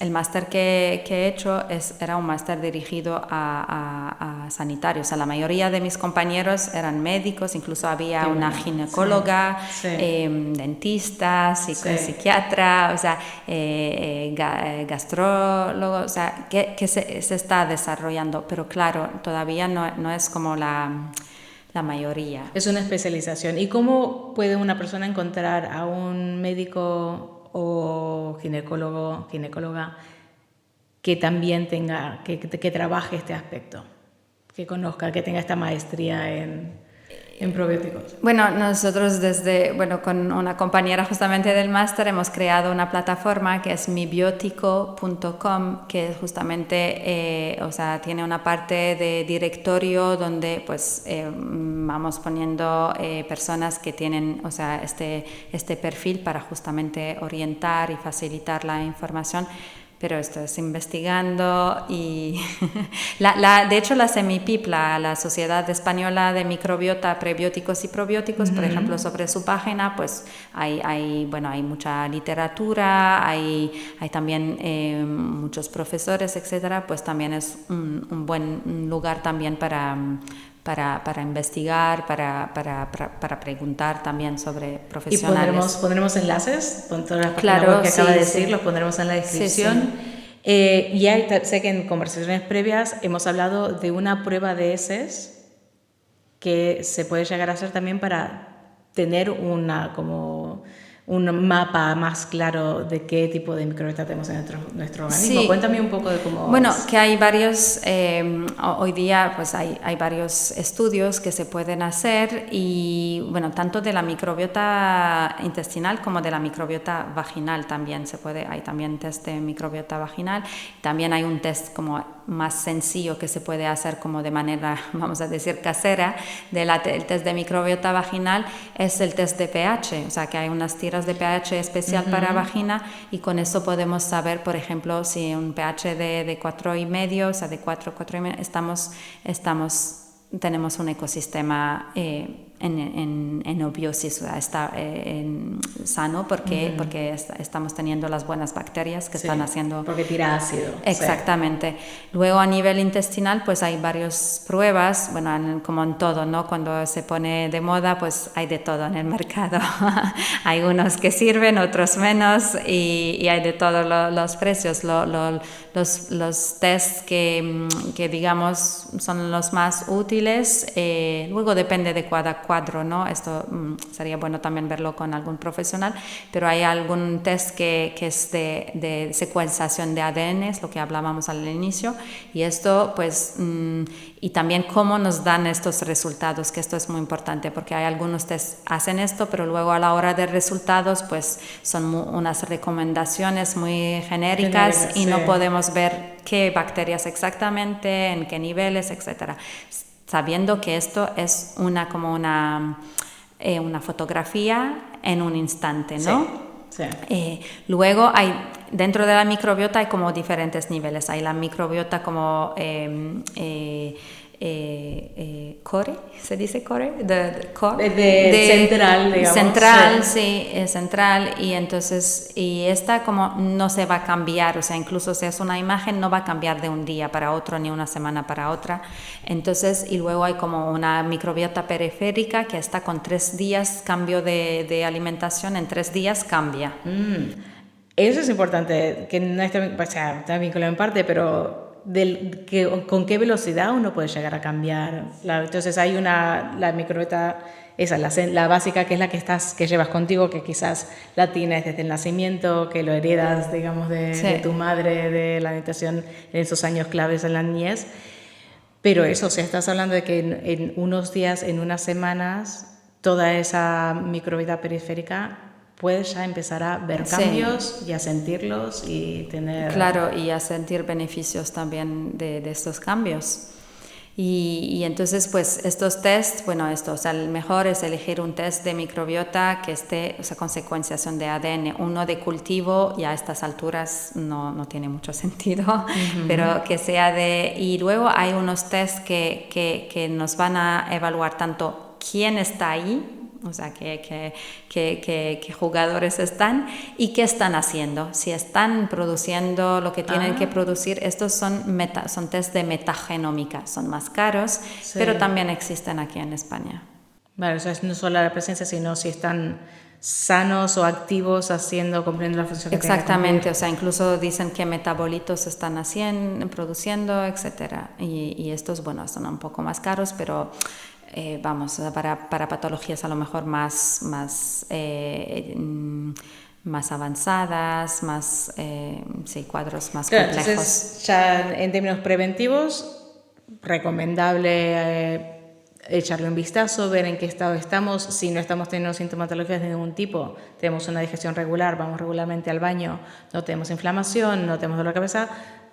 máster que he hecho era un máster dirigido a sanitarios. O sea, la mayoría de mis compañeros eran médicos, incluso había una ginecóloga, dentista, psiquiatra, o sea, gastrólogo, o sea, que se está desarrollando, pero claro, todavía no es como la mayoría. Es una especialización. ¿Y cómo puede una persona encontrar a un médico o ginecóloga que también que trabaje este aspecto, que conozca, que tenga esta maestría en probióticos? Bueno, nosotros con una compañera justamente del máster hemos creado una plataforma que es mibiotico.com, que justamente, tiene una parte de directorio donde pues vamos poniendo personas que tienen, este perfil para justamente orientar y facilitar la información. Pero esto es investigando y de hecho la SEMIPIP, la Sociedad Española de Microbiota, Prebióticos y Probióticos, por ejemplo, sobre su página pues hay mucha literatura, hay también muchos profesores, etcétera, pues también es un buen lugar también para investigar, para preguntar también sobre profesionales. Y pondremos enlaces con todas las páginas Claro, web que acaba de decir, sí. los pondremos en la descripción. Sí. Sé que en conversaciones previas hemos hablado de una prueba de heces que se puede llegar a hacer también para tener un mapa más claro de qué tipo de microbiota tenemos en nuestro organismo. Sí. Cuéntame un poco de cómo Bueno, es. que hay varios, hoy día pues hay varios estudios que se pueden hacer y bueno, tanto de la microbiota intestinal como de la microbiota vaginal también hay también test de microbiota vaginal, también hay un test como más sencillo que se puede hacer como de manera, vamos a decir, casera, el test de microbiota vaginal es el test de pH, o sea que hay unas tiras de pH especial para vagina y con eso podemos saber, por ejemplo, si un pH de 4,5, o sea de 4,5, tenemos un ecosistema en obiosis, o sea, está sano porque estamos teniendo las buenas bacterias que están haciendo... Porque tira ácido. Exactamente. Sí. Luego a nivel intestinal pues hay varias pruebas, bueno, como en todo, ¿no? Cuando se pone de moda pues hay de todo en el mercado. Hay unos que sirven, otros menos y hay de todos los precios. Los tests que digamos son los más útiles, luego depende de cada cuadro, ¿no? Esto sería bueno también verlo con algún profesional, pero hay algún test que es de secuenciación de ADN, es lo que hablábamos al inicio, y esto pues y también cómo nos dan estos resultados, que esto es muy importante porque hay algunos test hacen esto, pero luego a la hora de resultados pues son unas recomendaciones muy genéricas y no podemos ver qué bacterias exactamente, en qué niveles, etcétera, sabiendo que esto es una fotografía en un instante, ¿no? Sí. Luego dentro de la microbiota hay como diferentes niveles. Hay la microbiota como core, ¿se dice core? Central, digamos. Central, sí, central, y entonces, esta como no se va a cambiar, o sea, incluso si es una imagen no va a cambiar de un día para otro ni una semana para otra. Entonces, y luego hay como una microbiota periférica que está con 3 días cambio de alimentación, en 3 días cambia. Eso es importante, que no está vinculado en parte, pero con qué velocidad uno puede llegar a cambiar. Entonces hay la microbiota, esa, la básica, que es la que llevas contigo, que quizás la tienes desde el nacimiento, que lo heredas, digamos, de tu madre, de la alimentación en esos años claves en la niñez. Pero eso, o sea, estás hablando de que en unos días, en unas semanas, toda esa microbiota periférica puedes ya empezar a ver cambios y a sentirlos y tener... Claro, y a sentir beneficios también de estos cambios. Y entonces, pues, estos tests, bueno, el mejor es elegir un test de microbiota que esté, o sea, con secuenciación de ADN. Uno de cultivo, ya a estas alturas no tiene mucho sentido, pero que sea y luego hay unos tests que nos van a evaluar tanto quién está ahí, o sea, qué jugadores están y qué están haciendo. Si están produciendo lo que tienen que producir, estos son test de metagenómica, son más caros, pero también existen aquí en España. Vale, o sea, no solo la presencia, sino si están sanos o activos cumpliendo la función que tienen. Exactamente, o sea, incluso dicen qué metabolitos están produciendo, etcétera. Y estos, bueno, son un poco más caros, pero... para patologías a lo mejor más más avanzadas, más, sí, cuadros más claro, complejos. Entonces, ya en términos preventivos, recomendable echarle un vistazo, ver en qué estado estamos. Si no estamos teniendo sintomatologías de ningún tipo, tenemos una digestión regular, vamos regularmente al baño, no tenemos inflamación, no tenemos dolor de cabeza,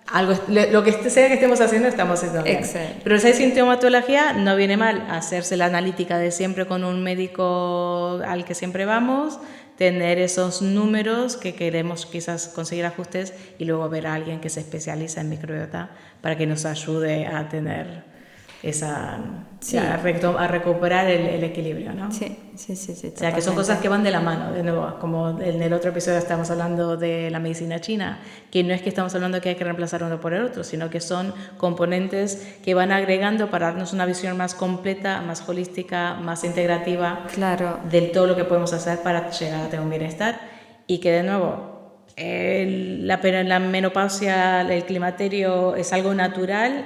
algo, lo que sea que estemos haciendo, estamos haciendo bien. Exacto. Pero si hay sintomatología, no viene mal hacerse la analítica de siempre con un médico al que siempre vamos, tener esos números que queremos quizás conseguir ajustes y luego ver a alguien que se especializa en microbiota para que nos ayude a tener esa, Sí. a recuperar el equilibrio, ¿no? Sí. O sea, que son Totalmente. cosas que van de la mano, de nuevo, como en el otro episodio estamos hablando de la medicina china, que no es que estamos hablando que hay que reemplazar uno por el otro, sino que son componentes que van agregando para darnos una visión más completa, más holística, más integrativa, Claro. de todo lo que podemos hacer para llegar a tener un bienestar. Y que de nuevo, la menopausia, el climaterio es algo natural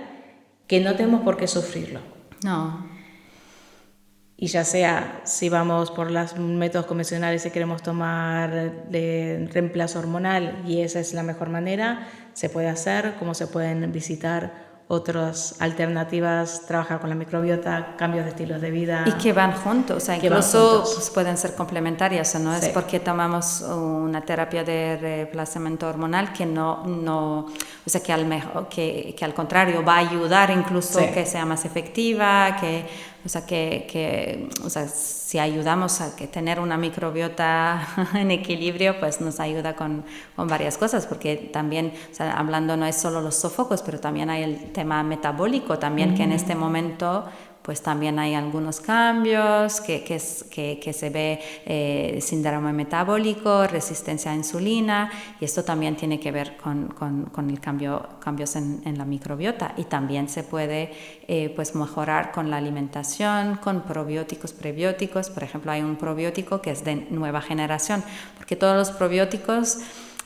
que no tenemos por qué sufrirlo. No. Y ya sea si vamos por los métodos convencionales y queremos tomar reemplazo hormonal y esa es la mejor manera, se puede hacer, como se pueden visitar otras alternativas, trabajar con la microbiota, cambios de estilos de vida. Y que van juntos, o sea, incluso pues, pueden ser complementarias, no es porque tomamos una terapia de reemplazamiento hormonal que o sea, que al contrario va a ayudar incluso que sea más efectiva, o sea, si ayudamos a tener una microbiota en equilibrio, pues nos ayuda con varias cosas, porque también, o sea, hablando no es solo los sofocos, pero también hay el tema metabólico también, que en este momento pues también hay algunos cambios, que se ve síndrome metabólico, resistencia a insulina, y esto también tiene que ver con el cambios en la microbiota, y también se puede pues mejorar con la alimentación, con probióticos, prebióticos. Por ejemplo, hay un probiótico que es de nueva generación, porque todos los probióticos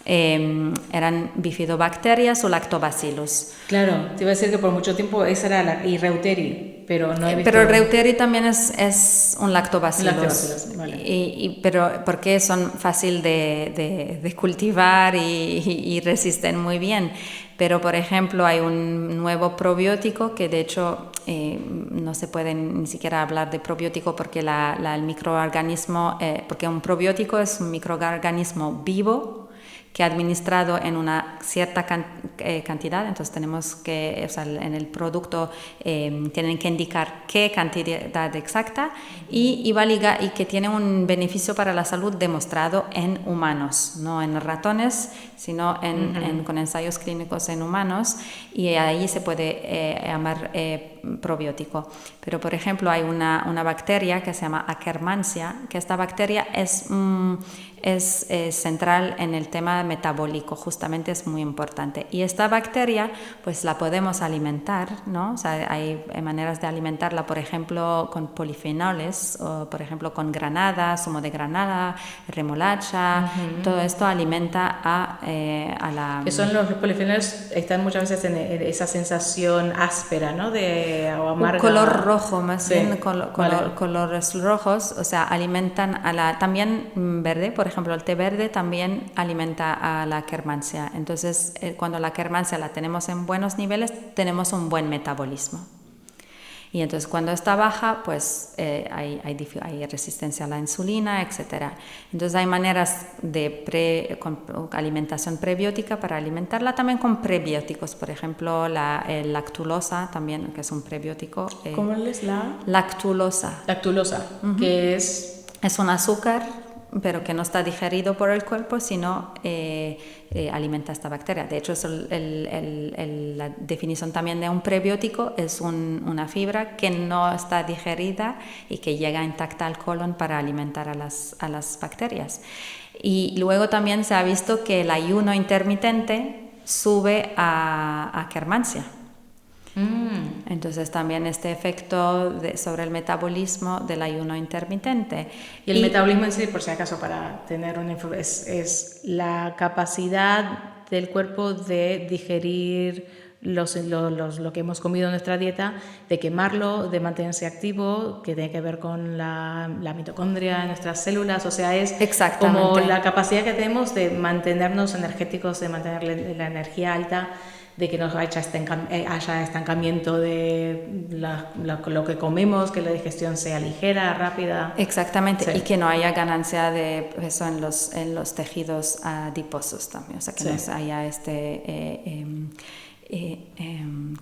eran bifidobacterias o lactobacillus. Claro, te iba a decir que por mucho tiempo esa era y Reuteri, pero no he visto... Pero Reuteri también es un lactobacillus. Vale. Pero porque son fácil de cultivar y resisten muy bien. Pero, por ejemplo, hay un nuevo probiótico que, de hecho, no se puede ni siquiera hablar de probiótico porque el microorganismo, porque un probiótico es un microorganismo vivo que administrado en una cierta cantidad, entonces tenemos que, o sea, en el producto tienen que indicar qué cantidad exacta y que tiene un beneficio para la salud demostrado en humanos, no en ratones, sino con ensayos clínicos en humanos, y ahí se puede llamar probiótico. Pero, por ejemplo, hay una bacteria que se llama Akkermansia, que esta bacteria es central en el tema metabólico, justamente es muy importante. Y esta bacteria, pues la podemos alimentar, ¿no? O sea, hay maneras de alimentarla, por ejemplo, con polifenoles, o por ejemplo con granada, zumo de granada, remolacha, todo esto alimenta a la... Que son los polifenoles, están muchas veces en esa sensación áspera, ¿no? O amarga. Un color rojo, más bien colores rojos, o sea, alimentan también verde, por ejemplo, el té verde también alimenta a la Akkermansia. Entonces, cuando la Akkermansia la tenemos en buenos niveles, tenemos un buen metabolismo. Y entonces cuando está baja, pues hay resistencia a la insulina, etc. Entonces hay maneras con alimentación prebiótica para alimentarla, también con prebióticos. Por ejemplo, la lactulosa también, que es un prebiótico. ¿Cómo es la? Lactulosa. Lactulosa, que es... Es un azúcar, pero que no está digerido por el cuerpo, sino alimenta esta bacteria. De hecho, la definición también de un prebiótico es una fibra que no está digerida y que llega intacta al colon para alimentar a las bacterias. Y luego también se ha visto que el ayuno intermitente sube a Akkermansia. Entonces también este efecto sobre el metabolismo del ayuno intermitente. Y el metabolismo en sí, por si acaso, para tener es la capacidad del cuerpo de digerir lo que hemos comido en nuestra dieta, de quemarlo, de mantenerse activo, que tiene que ver con la mitocondria de nuestras células, o sea, es como la capacidad que tenemos de mantenernos energéticos, de mantener la energía alta, de que no haya estancamiento de lo que comemos, que la digestión sea ligera, rápida. Exactamente, sí. Y que no haya ganancia de peso en los tejidos adiposos también, o sea, que no haya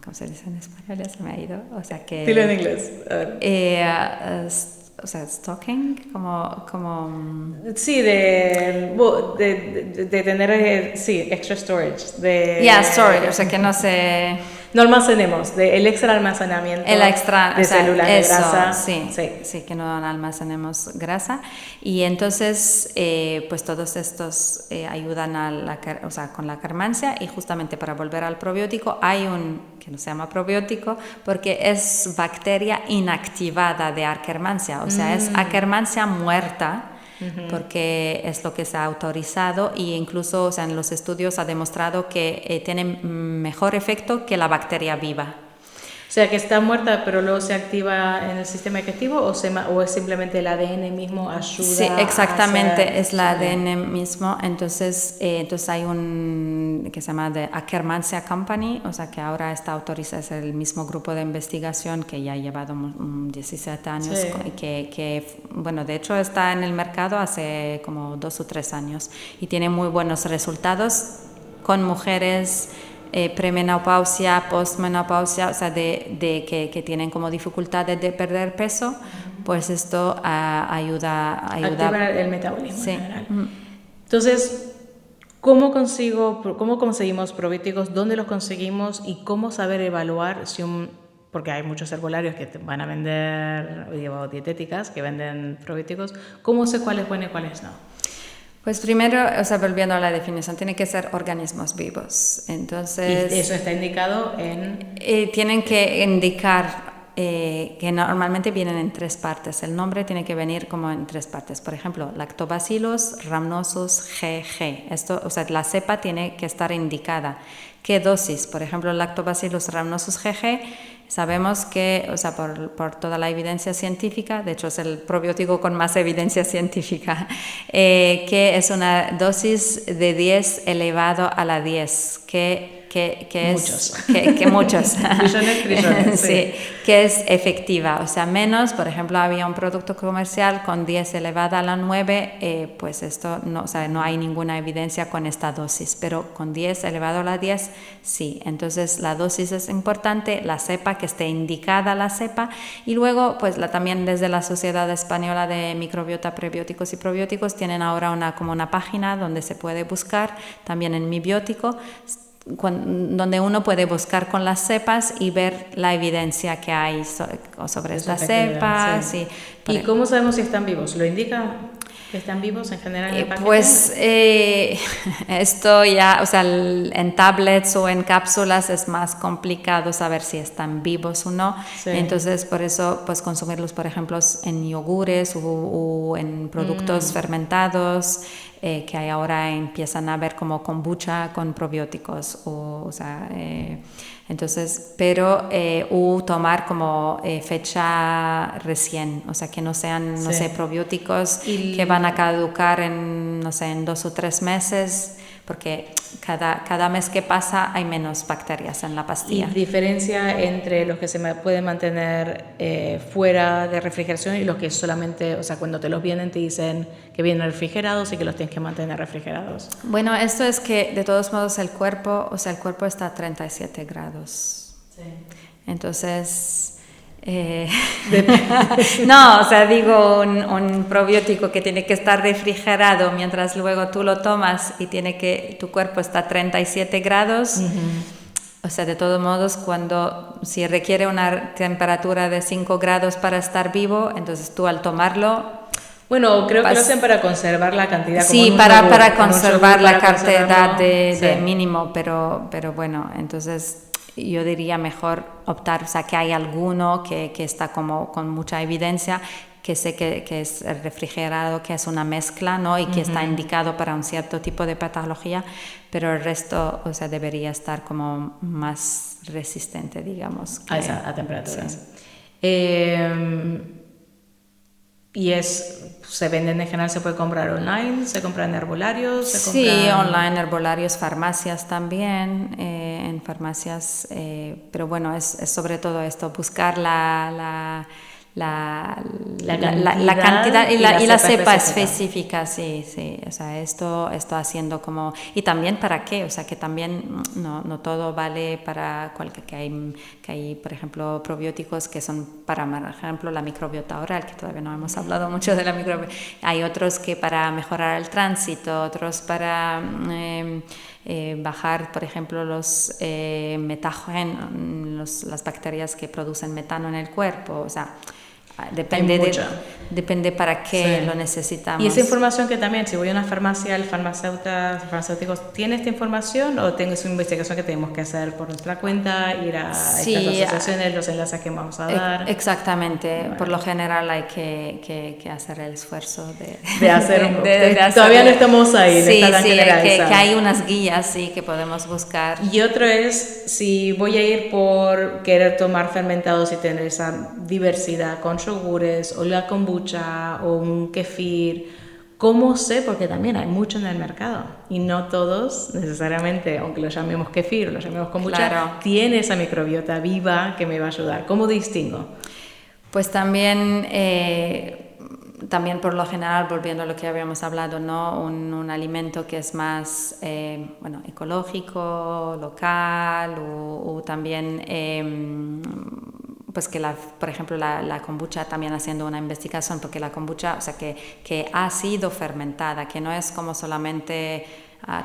¿cómo se dice en español? Ya se me ha ido. O sea que... Dilo en inglés. O sea, stocking, como... Sí, de tener, extra storage. Storage, o sea que no se... No almacenemos, el extra almacenamiento de células de grasa. Sí, que no almacenemos grasa. Y entonces, pues todos estos ayudan con la carmancia, y justamente para volver al probiótico, hay que no se llama probiótico porque es bacteria inactivada de Akkermansia, o sea, es Akkermansia muerta. Porque es lo que se ha autorizado, y incluso, o sea, en los estudios ha demostrado que tiene mejor efecto que la bacteria viva. O sea, que está muerta, pero luego se activa en el sistema digestivo, o es simplemente el ADN mismo ayuda. Sí, exactamente, es el ADN mismo. Entonces hay un que se llama The Akkermansia Company, o sea, que ahora está autorizado, es el mismo grupo de investigación que ya ha llevado 17 años, que bueno, de hecho está en el mercado hace como 2 o 3 años y tiene muy buenos resultados con mujeres premenopausia, postmenopausia, o sea, que tienen como dificultades de perder peso, pues esto ayuda activa el metabolismo. Sí. En general. Entonces, ¿cómo conseguimos probióticos? ¿Dónde los conseguimos? ¿Y cómo saber evaluar porque hay muchos herbolarios que te van a vender, o dietéticas que venden probióticos? ¿Cómo sé cuáles buenos y cuáles no? Pues primero, o sea, volviendo a la definición, tienen que ser organismos vivos. Entonces, ¿y eso está indicado en...? Tienen que indicar que normalmente vienen en 3 partes. El nombre tiene que venir como en 3 partes. Por ejemplo, Lactobacillus rhamnosus GG. Esto, o sea, la cepa tiene que estar indicada. ¿Qué dosis? Por ejemplo, Lactobacillus rhamnosus GG, sabemos que, o sea, por toda la evidencia científica, de hecho es el probiótico con más evidencia científica, que es una dosis de 10 elevado a la 10, que muchos. Que muchos. Trillones, sí, que es efectiva, o sea, menos, por ejemplo, había un producto comercial con 10 elevada a la 9, pues esto no, o sea, no hay ninguna evidencia con esta dosis, pero con 10 elevado a la 10, sí. Entonces la dosis es importante, la cepa, que esté indicada la cepa, y luego, pues también desde la Sociedad Española de Microbiota, Prebióticos y Probióticos tienen ahora como una página donde se puede buscar, también en Mi Biótico, donde uno puede buscar con las cepas y ver la evidencia que hay sobre estas cepas. Sí. ¿Y cómo sabemos si están vivos? ¿Lo indica que están vivos en general en el paquete? Pues esto ya, o sea, en tablets o en cápsulas es más complicado saber si están vivos o no. Sí. Entonces, por eso, pues consumirlos, por ejemplo, en yogures o en productos fermentados, que hay ahora empiezan a ver como kombucha con probióticos, entonces, pero tomar como fecha recién, o sea, que no sean, no sé, probióticos que van a caducar en, no sé, en 2 o 3 meses, porque cada mes que pasa hay menos bacterias en la pastilla. ¿Y diferencia entre los que se pueden mantener fuera de refrigeración y los que solamente, o sea, cuando te los vienen te dicen que vienen refrigerados y que los tienes que mantener refrigerados? Bueno, esto es que de todos modos el cuerpo está a 37 grados. Sí. Entonces... no, o sea, digo un probiótico que tiene que estar refrigerado mientras luego tú lo tomas y tu cuerpo está a 37 grados. O sea, de todos modos, si requiere una temperatura de 5 grados para estar vivo, entonces tú al tomarlo... Bueno, creo que lo hacen para conservar la cantidad. Sí, para conservar la cantidad de mínimo, pero bueno, entonces... Yo diría mejor optar, o sea, que hay alguno que está como con mucha evidencia que sé que es refrigerado, que es una mezcla, ¿no? Y que está indicado para un cierto tipo de patología, pero el resto, o sea, debería estar como más resistente, digamos. A temperaturas. Sí. Y se venden en general, se puede comprar online, se compra en herbolarios. Sí, online, herbolarios, farmacias también, en farmacias, pero bueno, es sobre todo esto, buscar la cantidad y la cepa específica, sí, o sea, esto haciendo como, y también para qué, o sea, que también no todo vale para que hay, por ejemplo, probióticos que son para, por ejemplo, la microbiota oral, que todavía no hemos hablado mucho de la microbiota, hay otros que para mejorar el tránsito, otros para bajar, por ejemplo, los metágenos, las bacterias que producen metano en el cuerpo, o sea, depende para qué lo necesitamos. Y esa información que también, si voy a una farmacia, el farmacéutico ¿tiene esta información o tengo esa investigación que tenemos que hacer por nuestra cuenta, ir a estas asociaciones, los enlaces que vamos a dar? Exactamente. Bueno. Por lo general hay que hacer el esfuerzo de hacer. Todavía no estamos ahí. Sí, que hay unas guías que podemos buscar. Y otro es, si voy a ir por querer tomar fermentados y tener esa diversidad con yogures o la kombucha o un kefir, ¿cómo sé? Porque también hay mucho en el mercado y no todos necesariamente, aunque lo llamemos kefir o lo llamemos kombucha, tiene esa microbiota viva que me va a ayudar. ¿Cómo distingo? Pues también por lo general, volviendo a lo que habíamos hablado, ¿no? Un alimento que es más ecológico, local o también pues que por ejemplo la kombucha, también haciendo una investigación, porque la kombucha, o sea, que ha sido fermentada, que no es como solamente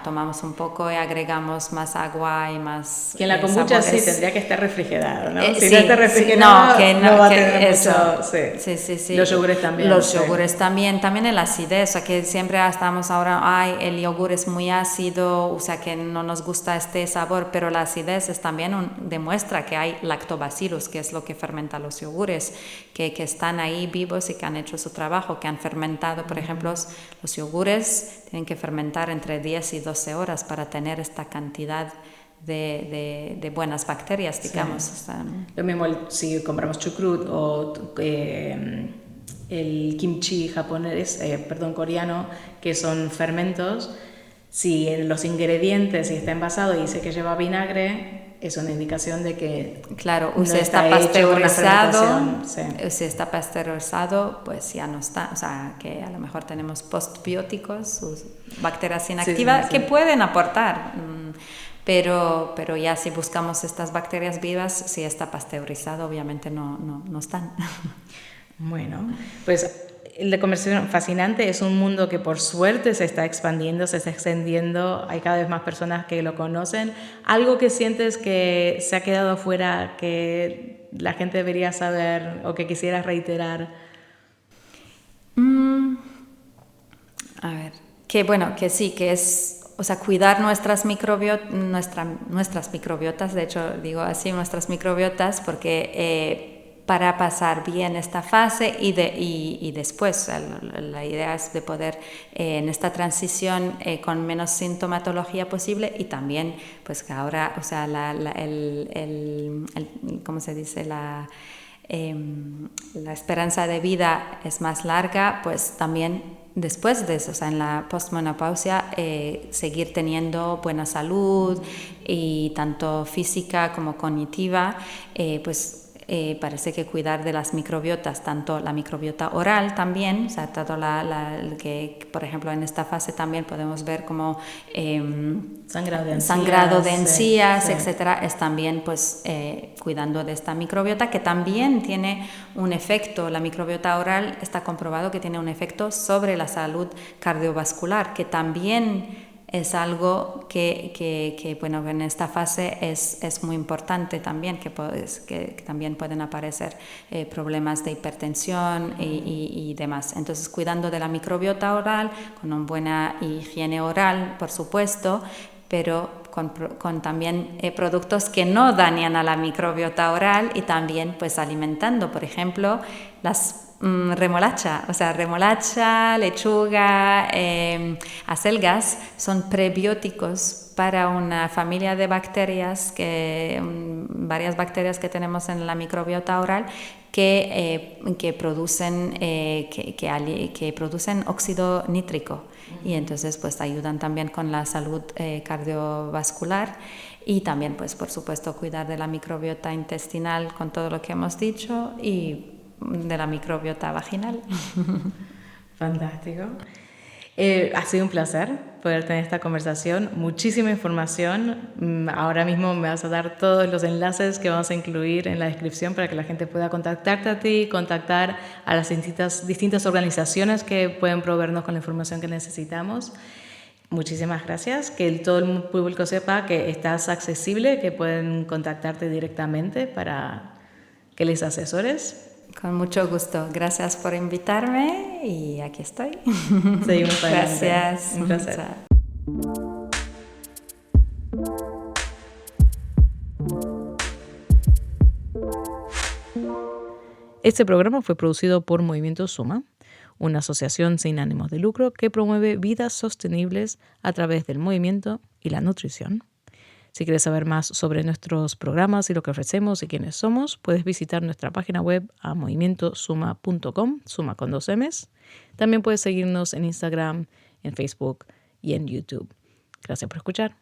tomamos un poco y agregamos más agua y más que en la kombucha sí tendría que estar refrigerado, ¿no? Si sí, no está refrigerado, no va a tener eso, mucho... Sí. Los yogures también. Los yogures también el acidez, o sea, que siempre estamos ahora, el yogur es muy ácido, o sea, que no nos gusta este sabor, pero la acidez también demuestra que hay lactobacillus, que es lo que fermenta los yogures, que están ahí vivos y que han hecho su trabajo, que han fermentado, por ejemplo, los yogures tienen que fermentar entre 10 y 12 horas para tener esta cantidad de buenas bacterias, digamos. Sí. O sea, lo mismo si compramos chucrut o el kimchi japonés, coreano, que son fermentos, si en los ingredientes está envasado y dice que lleva vinagre, es una indicación de que está pasteurizado. Si está pasteurizado, pues ya no está. O sea, que a lo mejor tenemos postbióticos, sus bacterias inactivas que pueden aportar. Pero ya si buscamos estas bacterias vivas, si está pasteurizado, obviamente no están. Bueno, pues la conversación fascinante, es un mundo que por suerte se está expandiendo, se está extendiendo, hay cada vez más personas que lo conocen. ¿Algo que sientes que se ha quedado fuera, que la gente debería saber o que quisieras reiterar? A ver, que sí, que es, o sea, cuidar nuestras microbiotas, de hecho digo así, nuestras microbiotas, porque para pasar bien esta fase y después la idea es de poder en esta transición con menos sintomatología posible y también pues que ahora, o sea, ¿cómo se dice? La esperanza de vida es más larga, pues también después de eso, o sea, en la postmenopausia, seguir teniendo buena salud y tanto física como cognitiva, pues parece que cuidar de las microbiotas, tanto la microbiota oral también, o sea, todo que por ejemplo en esta fase también podemos ver como sangrado de encías, etcétera, es también pues cuidando de esta microbiota que también tiene un efecto. La microbiota oral está comprobado que tiene un efecto sobre la salud cardiovascular, que también es algo que bueno, en esta fase es muy importante también, que también pueden aparecer problemas de hipertensión y demás. Entonces, cuidando de la microbiota oral, con una buena higiene oral, por supuesto, pero con también productos que no dañan a la microbiota oral y también pues alimentando, por ejemplo, las remolacha, lechuga, acelgas son prebióticos para una familia de bacterias, varias bacterias que tenemos en la microbiota oral que producen óxido nítrico y entonces pues ayudan también con la salud cardiovascular y también pues por supuesto cuidar de la microbiota intestinal con todo lo que hemos dicho y de la microbiota vaginal. Fantástico. Ha sido un placer poder tener esta conversación. Muchísima información. Ahora mismo me vas a dar todos los enlaces que vamos a incluir en la descripción para que la gente pueda contactarte a ti, contactar a las distintas organizaciones que pueden proveernos con la información que necesitamos. Muchísimas gracias. Que todo el público sepa que estás accesible, que pueden contactarte directamente para que les asesores. Con mucho gusto. Gracias por invitarme y aquí estoy. Seguimos adelante. Gracias. Un placer. Este programa fue producido por Movimiento Suma, una asociación sin ánimos de lucro que promueve vidas sostenibles a través del movimiento y la nutrición. Si quieres saber más sobre nuestros programas y lo que ofrecemos y quiénes somos, puedes visitar nuestra página web a movimientosuma.com, suma con 2 M's. También puedes seguirnos en Instagram, en Facebook y en YouTube. Gracias por escuchar.